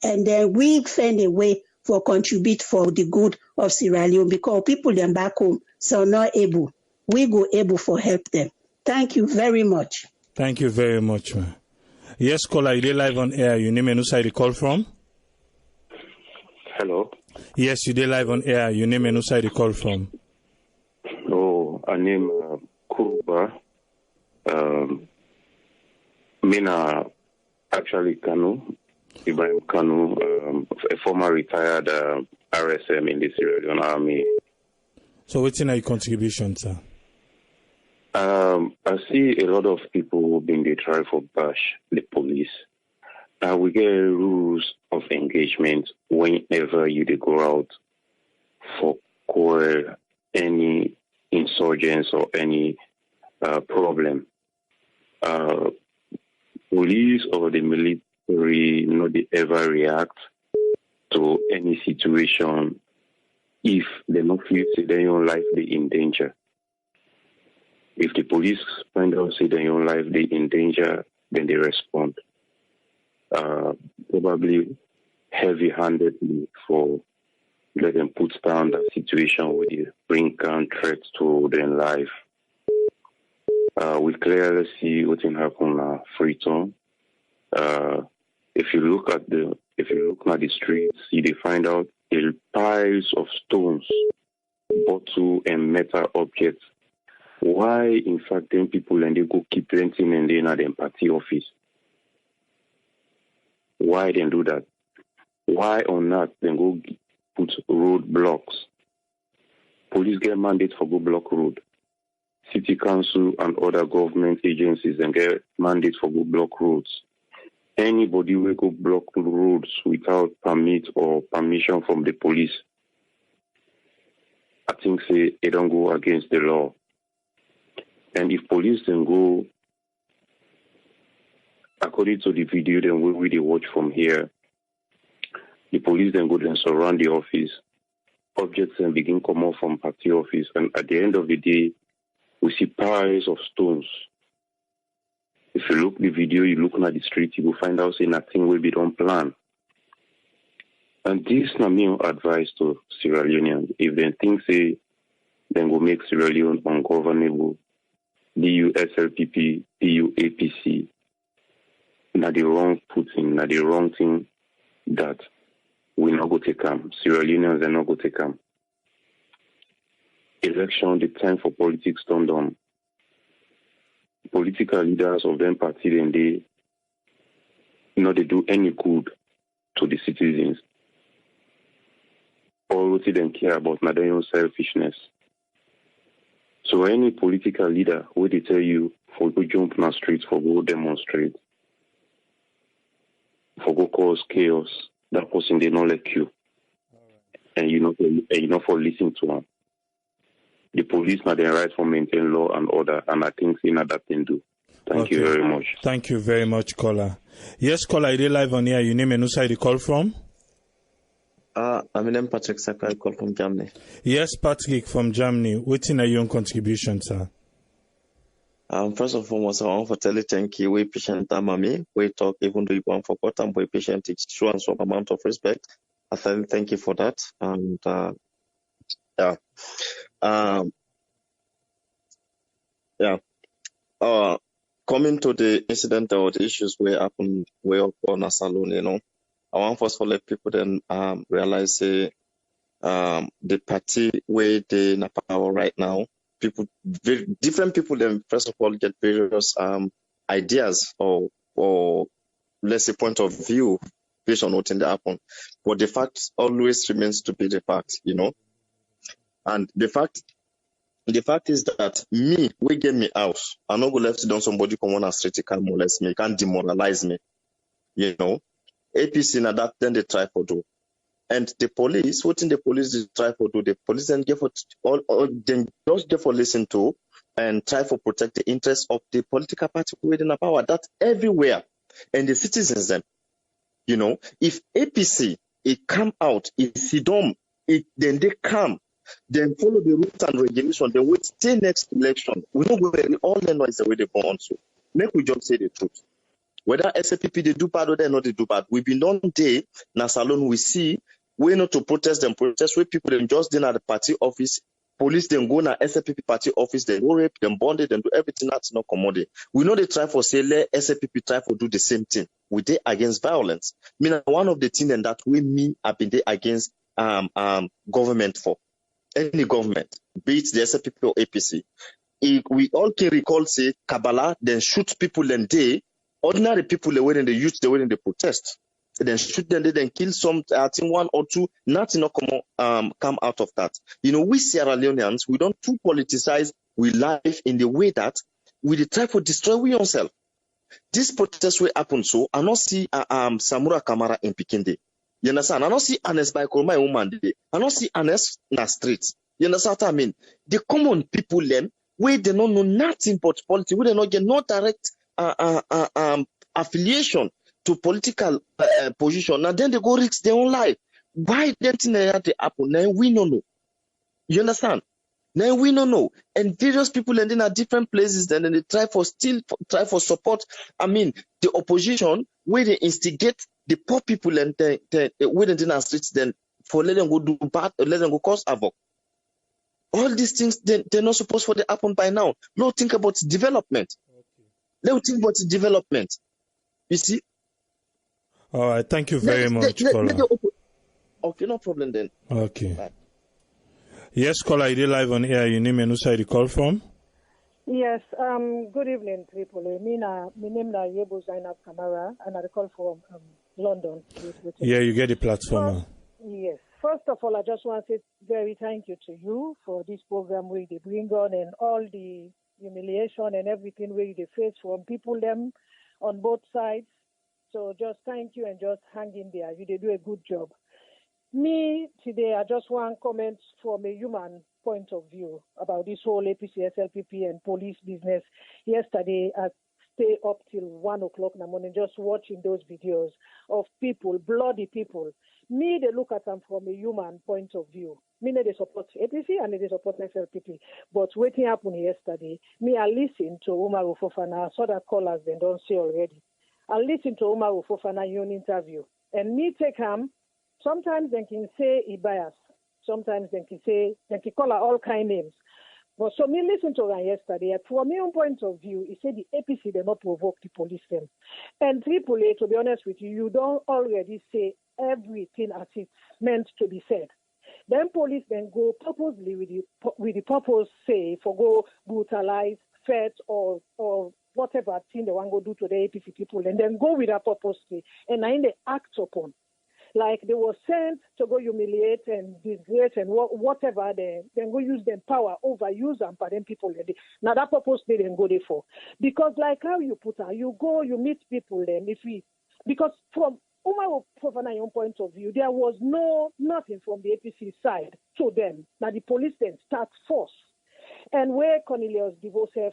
And then we find a way for contribute for the good of Sierra Leone because people them back home so not able. We go able for help them. Thank you very much. Thank you very much, man. Yes, caller, you live on air. Your name and who side you call from? Hello. Yes, you did live on air. Your name and who side you call from? Oh, I name Kuba. Mina actually Kanu, Ibrahim Kanu, a former retired RSM in the Sierra Leone Army. So what's in your contribution, sir? I see a lot of people who've been they try for bash the police. We get rules of engagement whenever you go out for quarrel any insurgents or any problem. Police or the military, they ever react to any situation if they not feel their own life they in danger. If the police find out their own life they in danger, then they respond. Probably heavy-handedly for let them put down that situation where they bring down threats to their life. We clearly see what can happen at Freetown. If you look at the streets, they find out piles of stones, bottle and metal objects. Why, in fact, then people and they go keep renting and then at them party office? Why they do that? Why on earth then go put road blocks? Police get mandate for go block road. City council and other government agencies then get mandate for go block roads. Anybody will go block roads without permit or permission from the police, I think say it don't go against the law. And if police then go, according to the video then we really watch from here, the police then go and surround the office, objects then begin come out from party office, and at the end of the day, we see piles of stones. If you look the video, you look at the street, you will find out say nothing will be done plan. And this is my advice to Sierra Leoneans. If they think say then go make Sierra Leone ungovernable, DU SLPP, DU APC, not the wrong footing, not the wrong thing that we not go take them. Sierra Leoneans are not go take them. Election, the time for politics turned on. Political leaders of them party and they do any good to the citizens. All what they care about not their own selfishness. So any political leader where they tell you for go jump on the streets, for go demonstrate, for go cause chaos, that person they not like you. And you know for listening to them. The police not their right for maintain law and order, and I think in that thing do. Thank you very much. Thank you very much, caller. Yes, caller, I did live on here. Your name and who side you call from? I'm named Patrick Saka. I call from Germany. Yes, Patrick from Germany. What's in your own contribution, sir? First and foremost, I want to tell you thank you. We patient Mami. We talk even though you want for what we patient. It's true and some amount of respect. I thank you for that. And coming to the incident or the issues where happened way up on a salon, I want first of all let people then realize the party where they in power right now, different people then first of all get various ideas or let's say point of view based on what in the happen. But the fact always remains to be the fact, And the fact is that me, we get me out. I'm not going to left down somebody come on a street, can molest me, can demoralize me. APC na that then they try for do. And the police, what in the police they try for do, the police then give all then just therefore listen to and try for protect the interests of the political party within the power. That's everywhere. And the citizens then, if APC it come out, if Sidom, then they come. Then follow the rules and regulations. Then wait till next election. We know where all the noise the way they go on to. Make we just say the truth. Whether SAPP they do bad or they not they do bad. We been on day na salon we see we not to protest where people then just then at the party office. Police then go na SAPP party office, then go rape, then bond it, then do everything that's not commodity. We know they try for say let SAPP try for do the same thing. We they against violence. One of the things and that we have been there against government for. Any government, be it the SAPP or APC. If we all can recall, say, Kabbalah, then shoot people and they, ordinary people, they were in the youth, they were in the protest. Then shoot them, they then kill some, I think 1 or 2, nothing not come out of that. We Sierra Leoneans, we don't too politicize, we live in the way that we try to destroy we ourselves. This protest will happen so, I not see Samura Kamara in Pikinde. You understand? I don't see Anes by call my woman. I don't see Anes in the streets. You understand what I mean? The common people them, where they don't know nothing but politics, where they not get no direct affiliation to political position. And then they go risk their own life. Why don't they have to happen? Now we don't know. You understand? Now we don't know. And various people ending at different places, then they try for support. I mean, the opposition, where they instigate the poor people and they where they in streets, then for let them go do bad, let them go cause havoc. All these things, they're not supposed to happen by now. Let's think about development. Let's think about development. You see? All right. Thank you very much, caller. Okay, no problem then. Okay. Bye. Yes, caller, you live on air. Your name and who side you call from? Yes, good evening, Tripoli. My name is Yebo Zainab Kamara, and I call from London. Yeah, you get the platform. Yes. First of all, I just want to say very thank you to you for this program where they bring on and all the humiliation and everything where they face from people them on both sides. So just thank you and just hang in there. You did do a good job. Me, today, I just want comments from a human point of view about this whole APC, SLPP and police business. Yesterday, I stayed up till 1 o'clock in the morning just watching those videos of people, bloody people. Me, they look at them from a human point of view. Me, they support APC and they support SLPP. But what happened yesterday, me, I listened to Umar Fofana. I saw that callers they don't say already. I listened to Umar Fofana in an interview. And me take him, sometimes they can say he bias. Sometimes they can call her all kind of names. But so me listen to her yesterday. From my own point of view, he said the APC did not provoke the police them. And Tripoli, to be honest with you, you don't already say everything as it's meant to be said. Then police then go purposely with the purpose, say, for go brutalize, threat or whatever thing they want to go do to the APC people, and then go with that purpose, and then they act upon. Like they were sent to go humiliate and disgrace and whatever, they then go use them power, overuse them, but then people, now that purpose they didn't go there for. Because like how you put her, you go, you meet people then, because from Umar Fofana's point of view, there was nothing from the APC side to them. Now the police then start force. And where Cornelius DeVos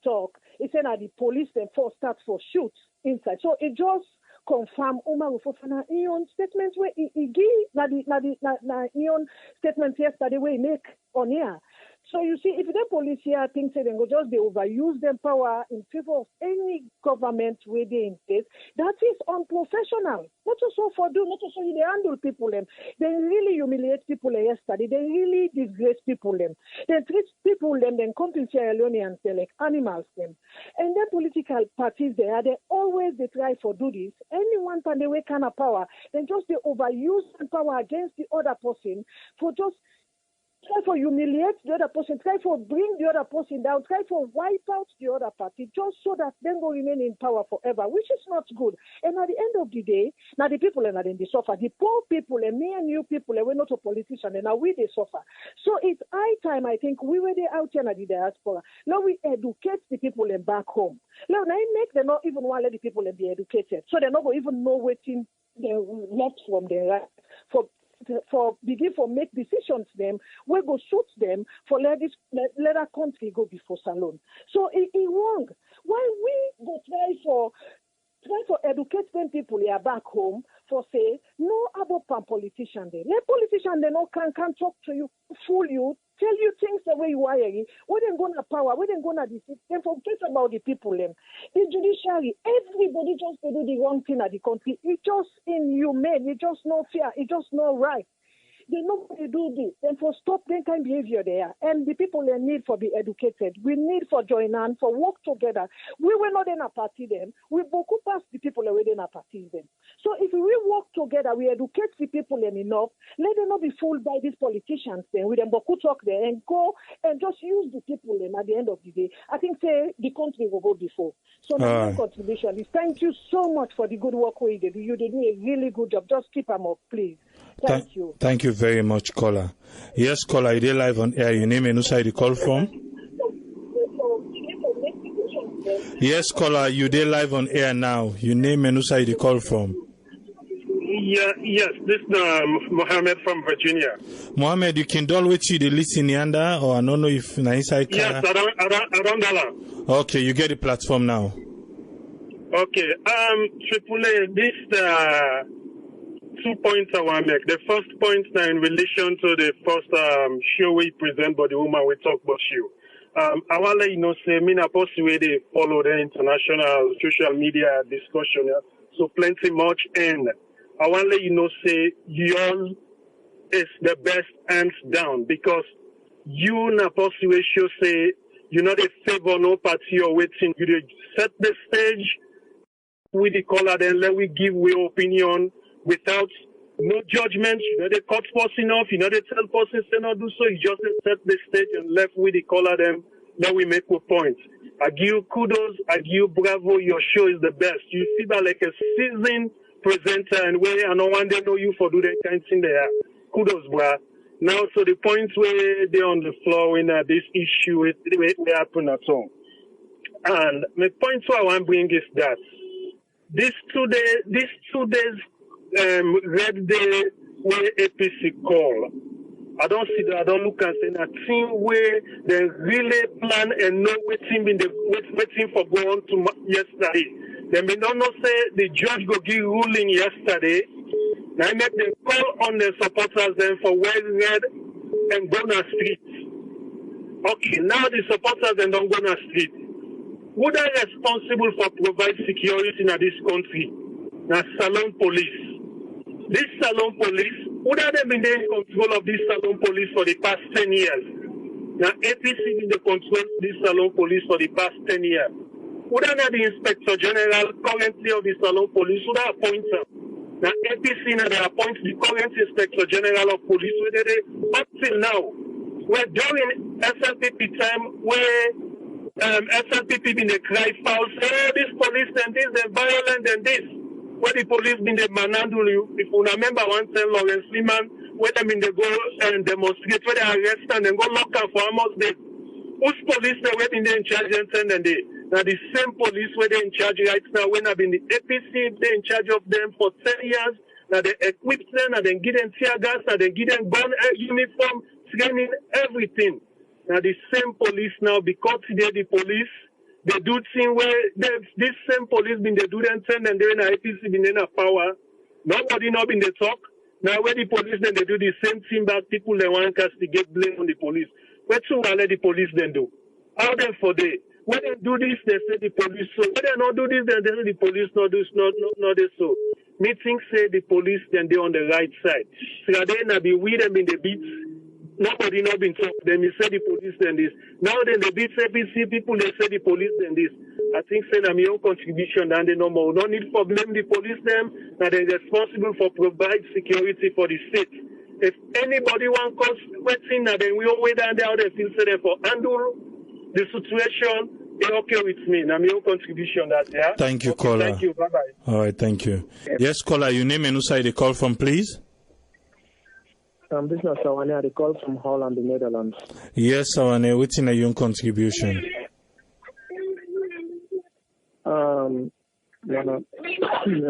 talk, he said that the police then force start for shoot inside. So it just confirm Umar Fofana in statement where he give na statement yesterday where he make on here. So you see, if the police here thinks they go just they overuse them power in favor of any government where they in place, that is unprofessional. Not also for do, not also they handle people them. They really humiliate people yesterday. They really disgrace people them. They treat people them, then come to Sierra Leone and say like animals them. And then political parties they always they try for do this. Anyone can they way kind of power, then just they overuse power against the other person for just try for humiliate the other person, try for bring the other person down, try for wipe out the other party, just so that they will remain in power forever, which is not good. And at the end of the day, now the people are not in the suffer. The poor people and me and you people, we're not a politician, and now we they suffer. So it's high time, I think, we were there out here at the diaspora. Now we educate the people and back home. Now I make them not even want to let the people be educated, so they're not going to even know what thing they left from their right for begin for make decisions them, we go shoot them for let our country go before Salon. So it wrong. Why we go try for educate them people here back home for say no about politician they. Let politician they no can talk to you, fool you, tell you things the way you are. We then gonna power, we then gonna deceive them. Forget about the people them. The judiciary, everybody just to do the wrong thing at the country. It's just inhumane, it's just no fair, it's just no right. They nobody do this. Then for stop that kind of behavior there. And the people they need for be educated. We need for join on, for work together. We were not in a party then. We boku pass the people already in a party then. So if we work together, we educate the people enough, let them not be fooled by these politicians then. We then boku talk there and go and just use the people then at the end of the day. I think say the country will go before. So my contribution is thank you so much for the good work we did. You did a really good job. Just keep them up, please. Thank you. Thank you very much, caller. Yes, caller, you live on air. Your name and who side you call from? Yes, caller, you live on air now. Your name and who side you call from? Yes, this is Mohammed from Virginia. Mohammed, you can do with you the listen yonder, or I don't know if na inside. Yes, around Allah. Okay, you get the platform now. Okay, Triple A, this 2 points I want to make. The first point now in relation to the first show we present by the woman we talk about you. I want to let you know, say, me not possibly they follow the international social media discussion, so plenty much, and I want to let you know, say, yours is the best hands down, because you not possibly should say, you're not a favor no party or waiting, you set the stage with the color, then let we give we opinion without no judgment. You know, they cut person off, you know, they tell person say not do so, you just set the stage and left with the color, then let we make a point. I give you kudos, I give you bravo, your show is the best. You see that like a seasoned presenter, and where I know one day know you for do that kind of thing there. Kudos, bruh. Now, so the points where they're on the floor in this issue, it happen at all. And the point I want to bring is that these 2 days, red day where APC call, I don't see that, I don't look and say that thing where they really plan and know waiting for going to yesterday. They may not know say the judge go give ruling yesterday. Now I make them call on the supporters then for West Red and Gona Street. Okay, now the supporters then don't Gona Street. Who are responsible for provide security in this country? Now Salon Police. This Salon Police, who have they been in control of this Salon Police for the past 10 years? Now APC been the control of this Salon Police for the past 10 years. Who are the Inspector General currently of the Salon Police? Who are appointed them? Now APC now they appoint the current Inspector General of Police, where they up till now, where during SLPP time, where SLPP been the cry foul, say, oh, this police and this, they're violent and this. Where the police been the manhandle you. If you remember one time, Lawrence Liman, where they been they go and demonstrate, where they arrest and then go lock up for almost dead. Whose police they were in charge and send them there? Now the same police where they in charge right now, when I've been the APC, they in charge of them for 10 years. Now they equip them, and then give them tear gas, and then give them gun uniform, training, everything. Now the same police now, because today the police, they do thing where this same police been they do them send and they're in APC been in a power. Nobody not been they talk. Now where the police then they do the same thing back, people they want us to get blame on the police. Where to let the police then do? How then for they? When they do this, they say the police so. When they not do this, then they say the police not do not this so. Me think say the police then they on the right side. So they not be we them in the beats. Nobody not been talking. Then you say the police then this. Now then the beats APC people they say the police then this. I think say that my own contribution and they no more. No need for blame the police them. Now they're responsible for provide security for the state. If anybody want cause waiting, now then we all wait down there and feel say for handle the situation. It's okay with me. Now my own contribution that yeah. Thank you, okay, caller. Thank you. Bye bye. All right, thank you. Yes, caller, your name and who side the call from, please. This is Sawane. I call from Holland, the Netherlands. Yes, Sawane, what's in your own contribution? In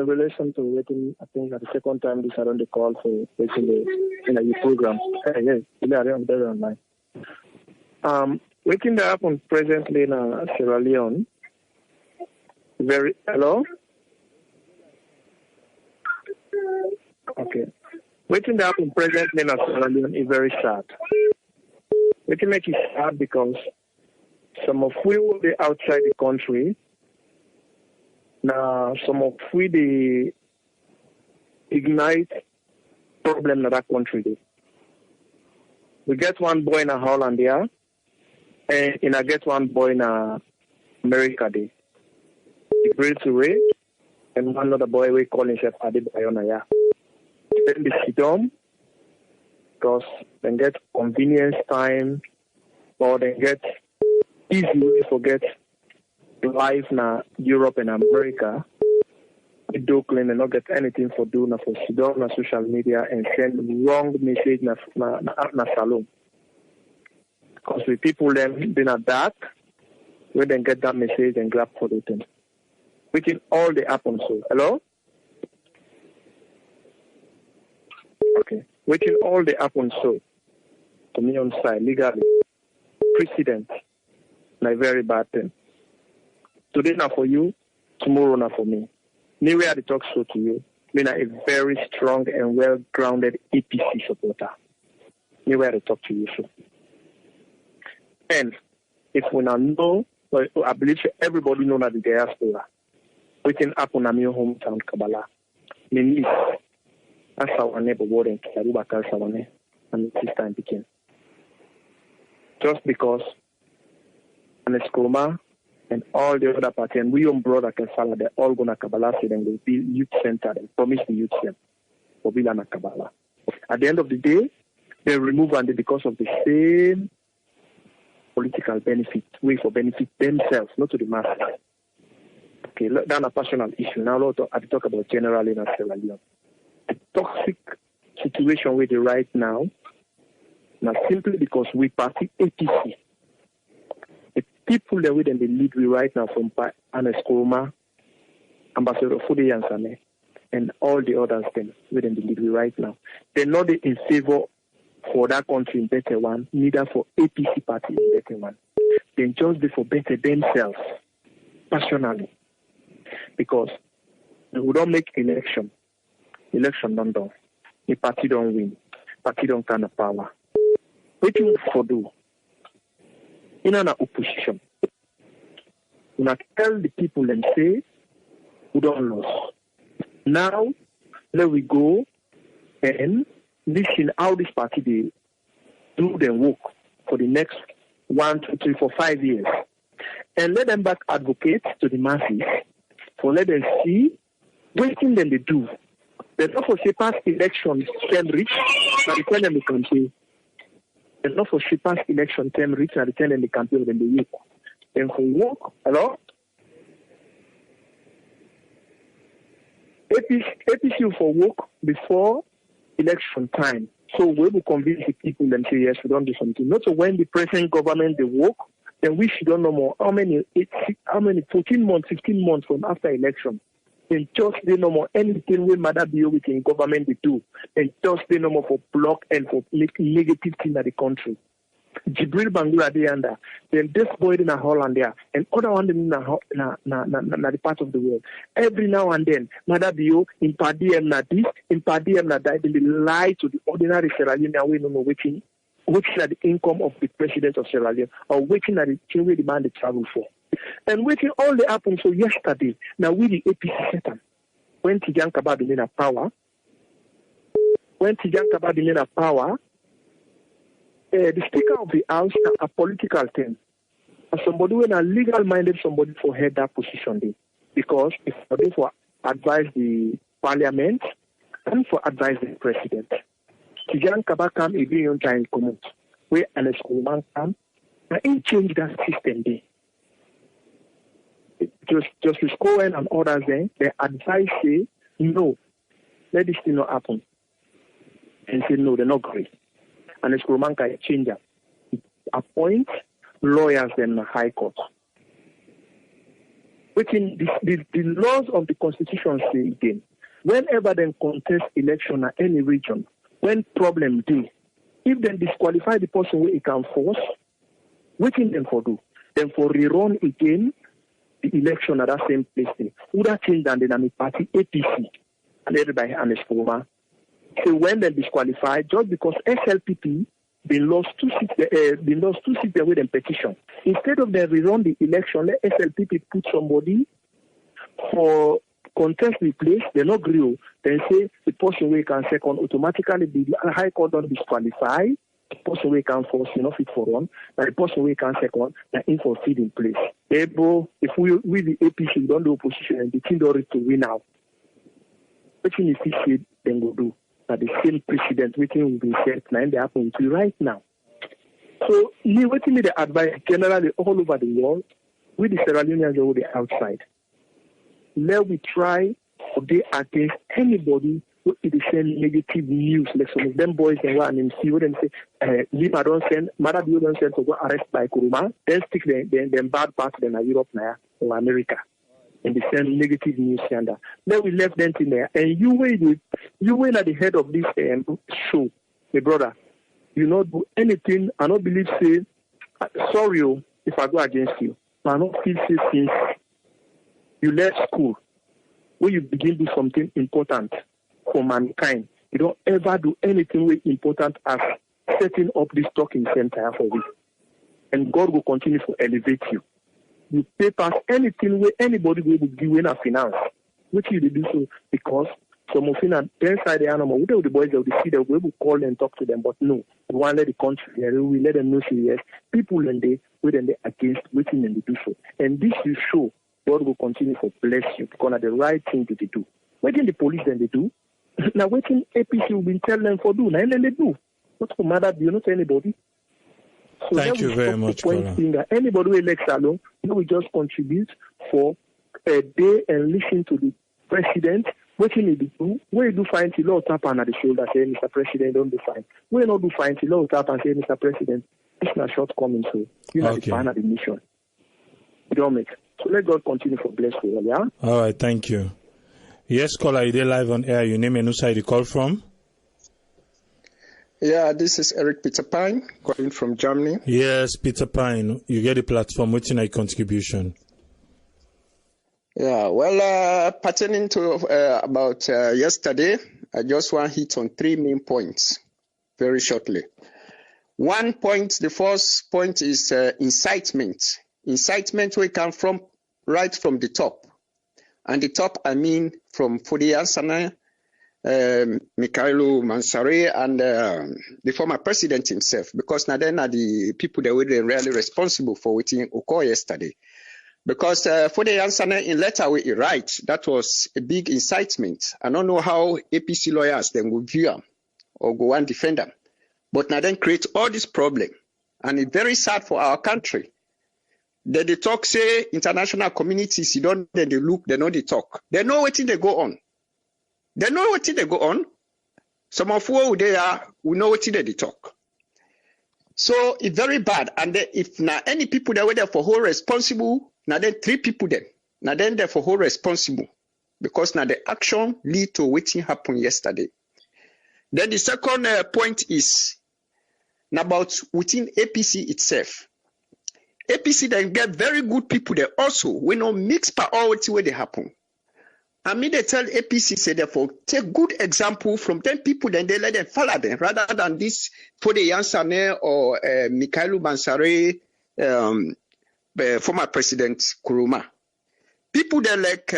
relation to waiting, I think at the second time this I on the call for waiting in a program. Yes, I'm very online. Waiting that happen presently in Sierra Leone. Hello? Okay. Waiting that happen presently in Sierra Leone is very sad. Waiting make it sad because some of we will be outside the country. Now, some of we the ignite problem in that country. We get one boy in Holland here, and I get one boy in America there. He breaks away, and one other boy we call himself Adebayona here. Then they sit down, because they get convenience time, or they get easy way to get life in Europe and America. They do clean and not get anything for doing for sit down on social media and send wrong message na salon. Because the people then been at that, we then get that message and grab for the thing. Which is all the happen so. Hello? Okay. Waiting all the happen so. To me on side, legally. Precedent. A very bad thing. Today not for you, tomorrow not for me. Me where the talk so to you. Me a very strong and well-grounded APC supporter. Me where the talk to you so. And if we now know, I believe everybody know that the diaspora. Waiting happen in your hometown, Kabbalah. Me niece, that's our neighbor warden, Kiarubaka Sawane, and my sister in Pekin. Just because Aneskroma and all the other parties, and we own brother Kensala, they're all going to Kabbalah, say then will be youth center, and promise the youth center for Bilana Kabbalah. At the end of the day, they remove and because of the same political benefit, way for benefit themselves, not to the masses. Okay, that's a personal issue. Now, I talk about generally in Sierra Leone. The toxic situation with the right now, not simply because we party APC. The people that we then lead we right now from Aneskroma, Ambassador Fude Yansane, and all the others then we then lead we right now. They're not in favor for that country in better one, neither for APC party in better one. They just be for better themselves, personally. Because we don't make election don't do. The party don't win. Party don't kind of power. What do you for do? In an opposition, you not tell the people and say, we don't lose. Now, let we go and listen how this party they do their work for the next 1, 2, 3, 4, 5 years. And let them back advocate to the masses for let them see what thing then they do. They not for say past election can reach, but they tell them they campaign. They not for say past election can reach, and they tell them they campaign when they work. Then for work, hello? APC for work before election time. So we will convince the people and say, yes, we don't do something. Not so when the present government they work, then we should don't know more how many 14 months, 15 months from after election. Then just they no more anything we matter be within government they do. Then just they no more for block and for make negative thing in the country. Jibril Bangura they under then this boy in a Holland there and other one in the part of the world. Every now and then, Mother Bio in Padiem na this, in Padiem na that, they lie to the ordinary Sierra Leonean we don't know which are the income of the president of Sierra Leone, or waiting at the thing we demand the travel for. And waiting all the happen so yesterday, now we the APC Satan, when Tijan Kabad in a power, the Speaker of the House a political thing. And somebody when a legal minded somebody for head that position day. Because if they for advise the Parliament and for advise the President. Tijan Kabad come a billion times come where an schoolman come and he change that system day. Justice Cohen and others then they advise say no, let this thing not happen. And say no, they're not great. And the schoolman can change that. Appoint lawyers in the High Court. Within the laws of the Constitution say again, whenever they contest election at any region, when problem do, if they disqualify the person where it can force, waiting them for do, then for rerun again the election at that same place. Would that change than the dynamic party APC and everybody and the Spoma? So when they disqualify, just because SLPP they lost 2 seats, there with a petition. Instead of them rerun the election, let SLPP put somebody for contest the place, they not agree. Then say the person we can second automatically the High Court don't disqualify. The person we can force fit for one. Now the person we can second that in for feed in place. Bro, if we the APC we don't do opposition and the team don't to win out. What if he said then we'll do. That the same precedent waiting will be set now and they happen to right now. So me waiting me the advice generally all over the world with the Sierra Leoneans over the outside. Let we try to be against anybody who is send negative news. Like some of them boys and one and see what them say, Lima don't send, Mother Bio don't send to go arrest by Kuruma, then stick them bad part in Europe now or America. and they send negative news and that. Then we left them in there. And you were at the head of this show, my brother. You not do anything. I don't believe say sorry if I go against you. I don't feel say since you left school, when you begin to do something important for mankind, you don't ever do anything way important as setting up this talking center for you. And God will continue to elevate you. You pay past anything where anybody will give you a finance, which you do so because some of them are inside the animal. We do the boys of the city, we will call and talk to them, but no, we want to let the country, we let them know yes, people and they against waiting and they do so. And this will show God will continue to bless you because of the right thing to do. Waiting the police then they do. Now waiting APC will be tell them for do. Now then they do. Not for matter, you not anybody. So thank you very much, Kola. Anybody who elects alone, we just contribute for a day and listen to the president. What you need to do, where you do find the law tap on the shoulder, say, Mr. President, don't do fine. Where you not do find the law tap and say, Mr. President, it's not shortcoming, so you're not the fan of the mission. You don't make. So let God continue to bless you, yeah? All right, thank you. Yes, caller, you're live on air. Your name and who side you call from? Yeah, this is Eric Peter Pine, calling from Germany. Yes, Peter Pine, you get the platform. What's your contribution? Yeah, well, pertaining to about yesterday, I just want to hit on 3 main points very shortly. One point, the first point is incitement. Incitement will come from right from the top. And the top, I mean, from Fode Ansana, Mikhailo Mansare, and the former president himself, because now then are the people that were really responsible for what occurred yesterday. Because Fode Ansana in letter we write, that was a big incitement. I don't know how APC lawyers then will view them or go and defend them. But now then create all this problem. And it's very sad for our country. They talk, say, international communities, you don't, then they look, they know they talk. They know what they go on. They know what they go on. Some of who they are, we know what they talk. So it's very bad. And if now any people that were there for whole responsible, now then 3 people then. Now then they're for whole responsible. Because now the action lead to what happened yesterday. Then the second point is about within APC itself. APC then get very good people there also. We know mixed priority where they happen. I mean, they tell APC, say, therefore, take good example from 10 people, then they let them follow them, rather than this Fode Ansana or Mikhailo Mansare, former President Kuruma. People there like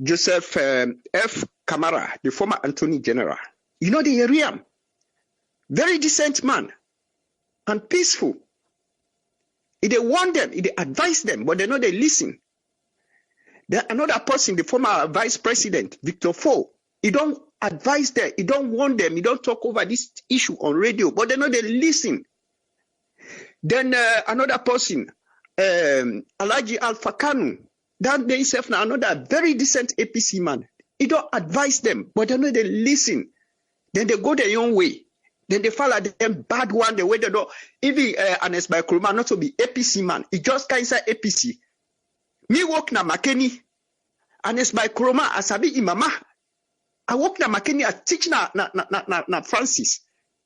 Joseph F. Kamara, the former Attorney General. You know the area. Very decent man and peaceful. If they want them, if they advise them, but they know they listen. Then another person, the former vice president, Victor Fo, he don't advise them, he don't want them, he don't talk over this issue on radio, but they know they listen. Then another person, Alhaji Alpha Kanu, that they himself now another very decent APC man. He don't advise them, but they know they listen. Then they go their own way. Then they follow them bad one, the way they don't. Even Anes by Kuruma not to be APC man. He just can't say APC. Me work na Makeni. Anes by Kuruma asabi imama. I work na Makeni. I teach na Francis.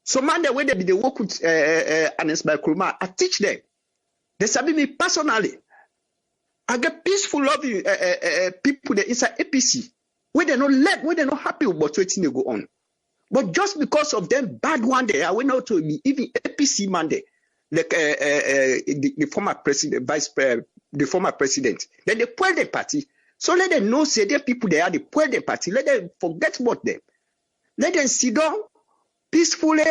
So man the way they be the work with Anes by Kuruma. I teach them. They sabi me personally. I get peaceful loving people there inside APC. Where they not let, where they not happy about what they go on. But just because of them bad one day, I went out to be even APC man there, like the former president, the former president. Then they pull the party. So let them know, say, there people they are, they pull the party. Let them forget about them. Let them sit down peacefully,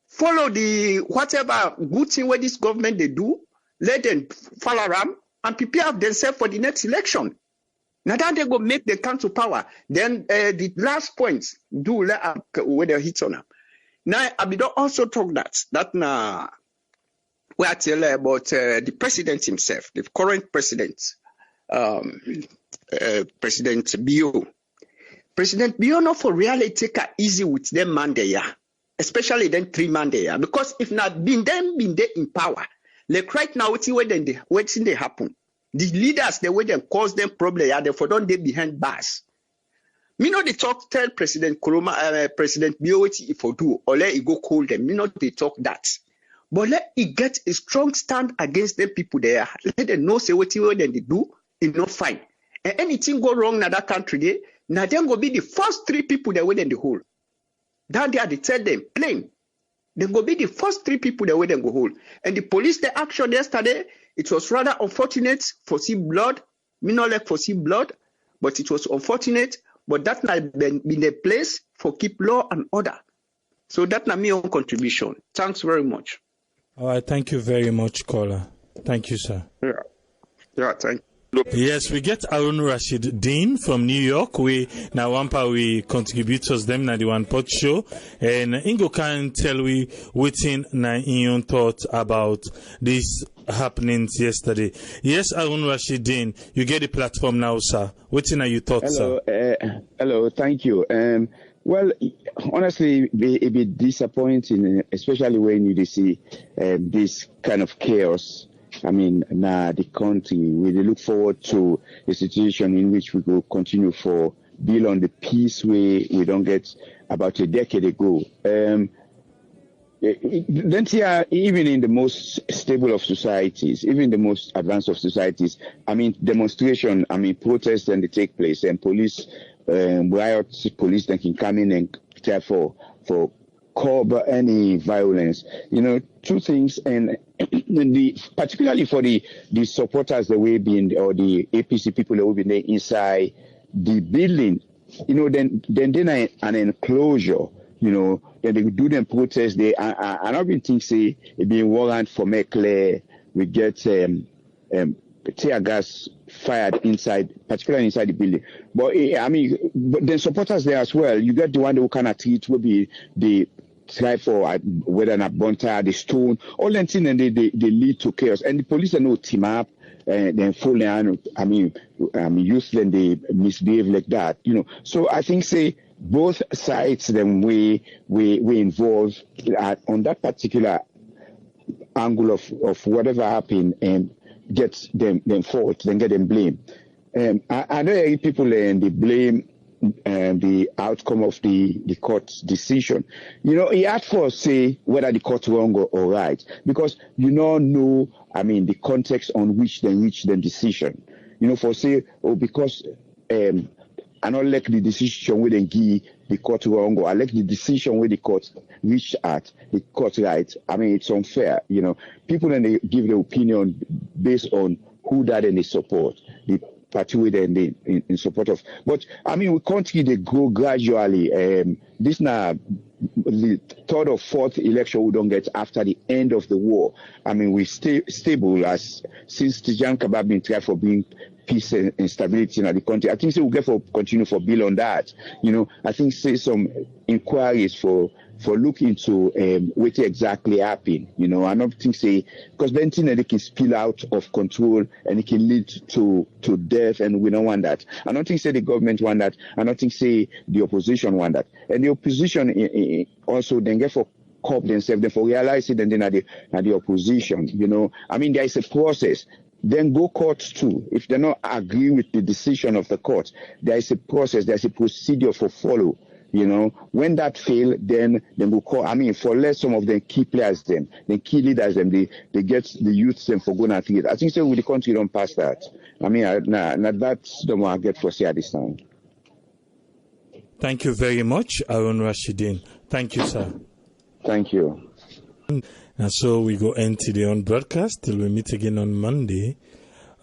follow the whatever good thing where this government they do. Let them follow around and prepare themselves for the next election. Now that they go make the come to power, then the last point do let up whether hit on them. Now I be don't also talk that now we are tell about the president himself, the current president, President Bio. President Bio not for really take it easy with them man there, especially them 3 man there, because if not been there in power, like right now what's they happen. The leaders, the way they cause them problem, yeah, therefore don't they behind bars. Me know they talk, tell President Kuruma, President Bioweti if you do, or let it go call them. Me know they talk that. But let it get a strong stand against them people there. Let them know say what they do, it's not fine. And anything go wrong in that country, there, now them go be the first 3 people that win in the hole. That they tell them plain. They go be the first 3 people that win and go hole. And the police, the action yesterday, it was rather unfortunate for see blood. Me not like for see blood, but it was unfortunate. But that might be a place for keep law and order. So that's not my own contribution. Thanks very much. All right, thank you very much, caller. Thank you, sir. Yeah, thank you. Yes, we get Arun Rashid Dean from New York. We contributors them na the One Pot Show, and Ingo can tell we within na in your thought about these happenings yesterday. Yes, Arun Rashid Dean, you get the platform now, sir. What's in your thoughts, sir? Hello, thank you. Well, honestly, a bit disappointing, especially when you see this kind of chaos. I mean, the country, we look forward to a situation in which we will continue for build on the peace way we don't get about a decade ago. Then here, even in the most stable of societies, even the most advanced of societies, I mean, demonstration, I mean, protests and they take place and police, riots, police that can come in and try for curb any violence. You know, 2 things, and particularly for the supporters that will be in, or the APC people that will be there inside the building, you know, then an enclosure, you know, then they do them protests. They I don't even think say it being warrant for Mekle, we get tear gas fired inside, particularly inside the building. But I mean, but then supporters there as well. You get the one who cannot treat will be the try for whether not bonta, the stone, all that things, and they lead to chaos. And the police know team up and then fully, I mean, youth then they misbehave like that, you know. So I think say both sides then we involved on that particular angle of whatever happened and get them fault, then get them blame. I know people and they blame the outcome of the court's decision. You know, he had for say whether the court wrong or right, because you don't know, I mean, the context on which they reach the decision. You know, for say, because I don't like the decision where they give the court wrong, or I like the decision where the court reached at the court right. I mean, it's unfair. You know, people then they give their opinion based on who that and they support. The party with in support of. But I mean, we continue to grow gradually. This now the 3rd or 4th election we don't get after the end of the war. I mean, we stay stable as since Tijan Kabab been trying for being peace and stability in the country. I think we'll get for continue for bill on that. You know, I think say some inquiries for looking into what exactly happened. You know, I don't think say because then they can spill out of control and it can lead to death, and we don't want that. I don't think say the government want that. I don't think say the opposition want that. And the opposition also then get for cop themselves, then for realize it, and then at the opposition. You know, I mean, there is a process. Then go courts too. If they not agree with the decision of the court, there is a process, there's a procedure for follow. You know, when that fail, then we call. I mean, for less some of the key players, then key leaders, them they get the youth them for going at it. I think so. With the country don't pass that. I mean, that's the one I get for say at this time. Thank you very much, Arun Rashidin. Thank you, sir. Thank you. And so we go end today on broadcast till we meet again on Monday.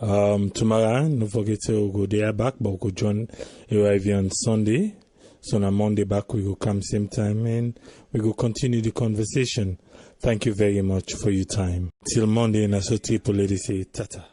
Tomorrow, don't forget to go there back, but we go join arrive on Sunday. So on Monday back, we will come same time and we will continue the conversation. Thank you very much for your time. Till Monday, and I so people ladies say tata.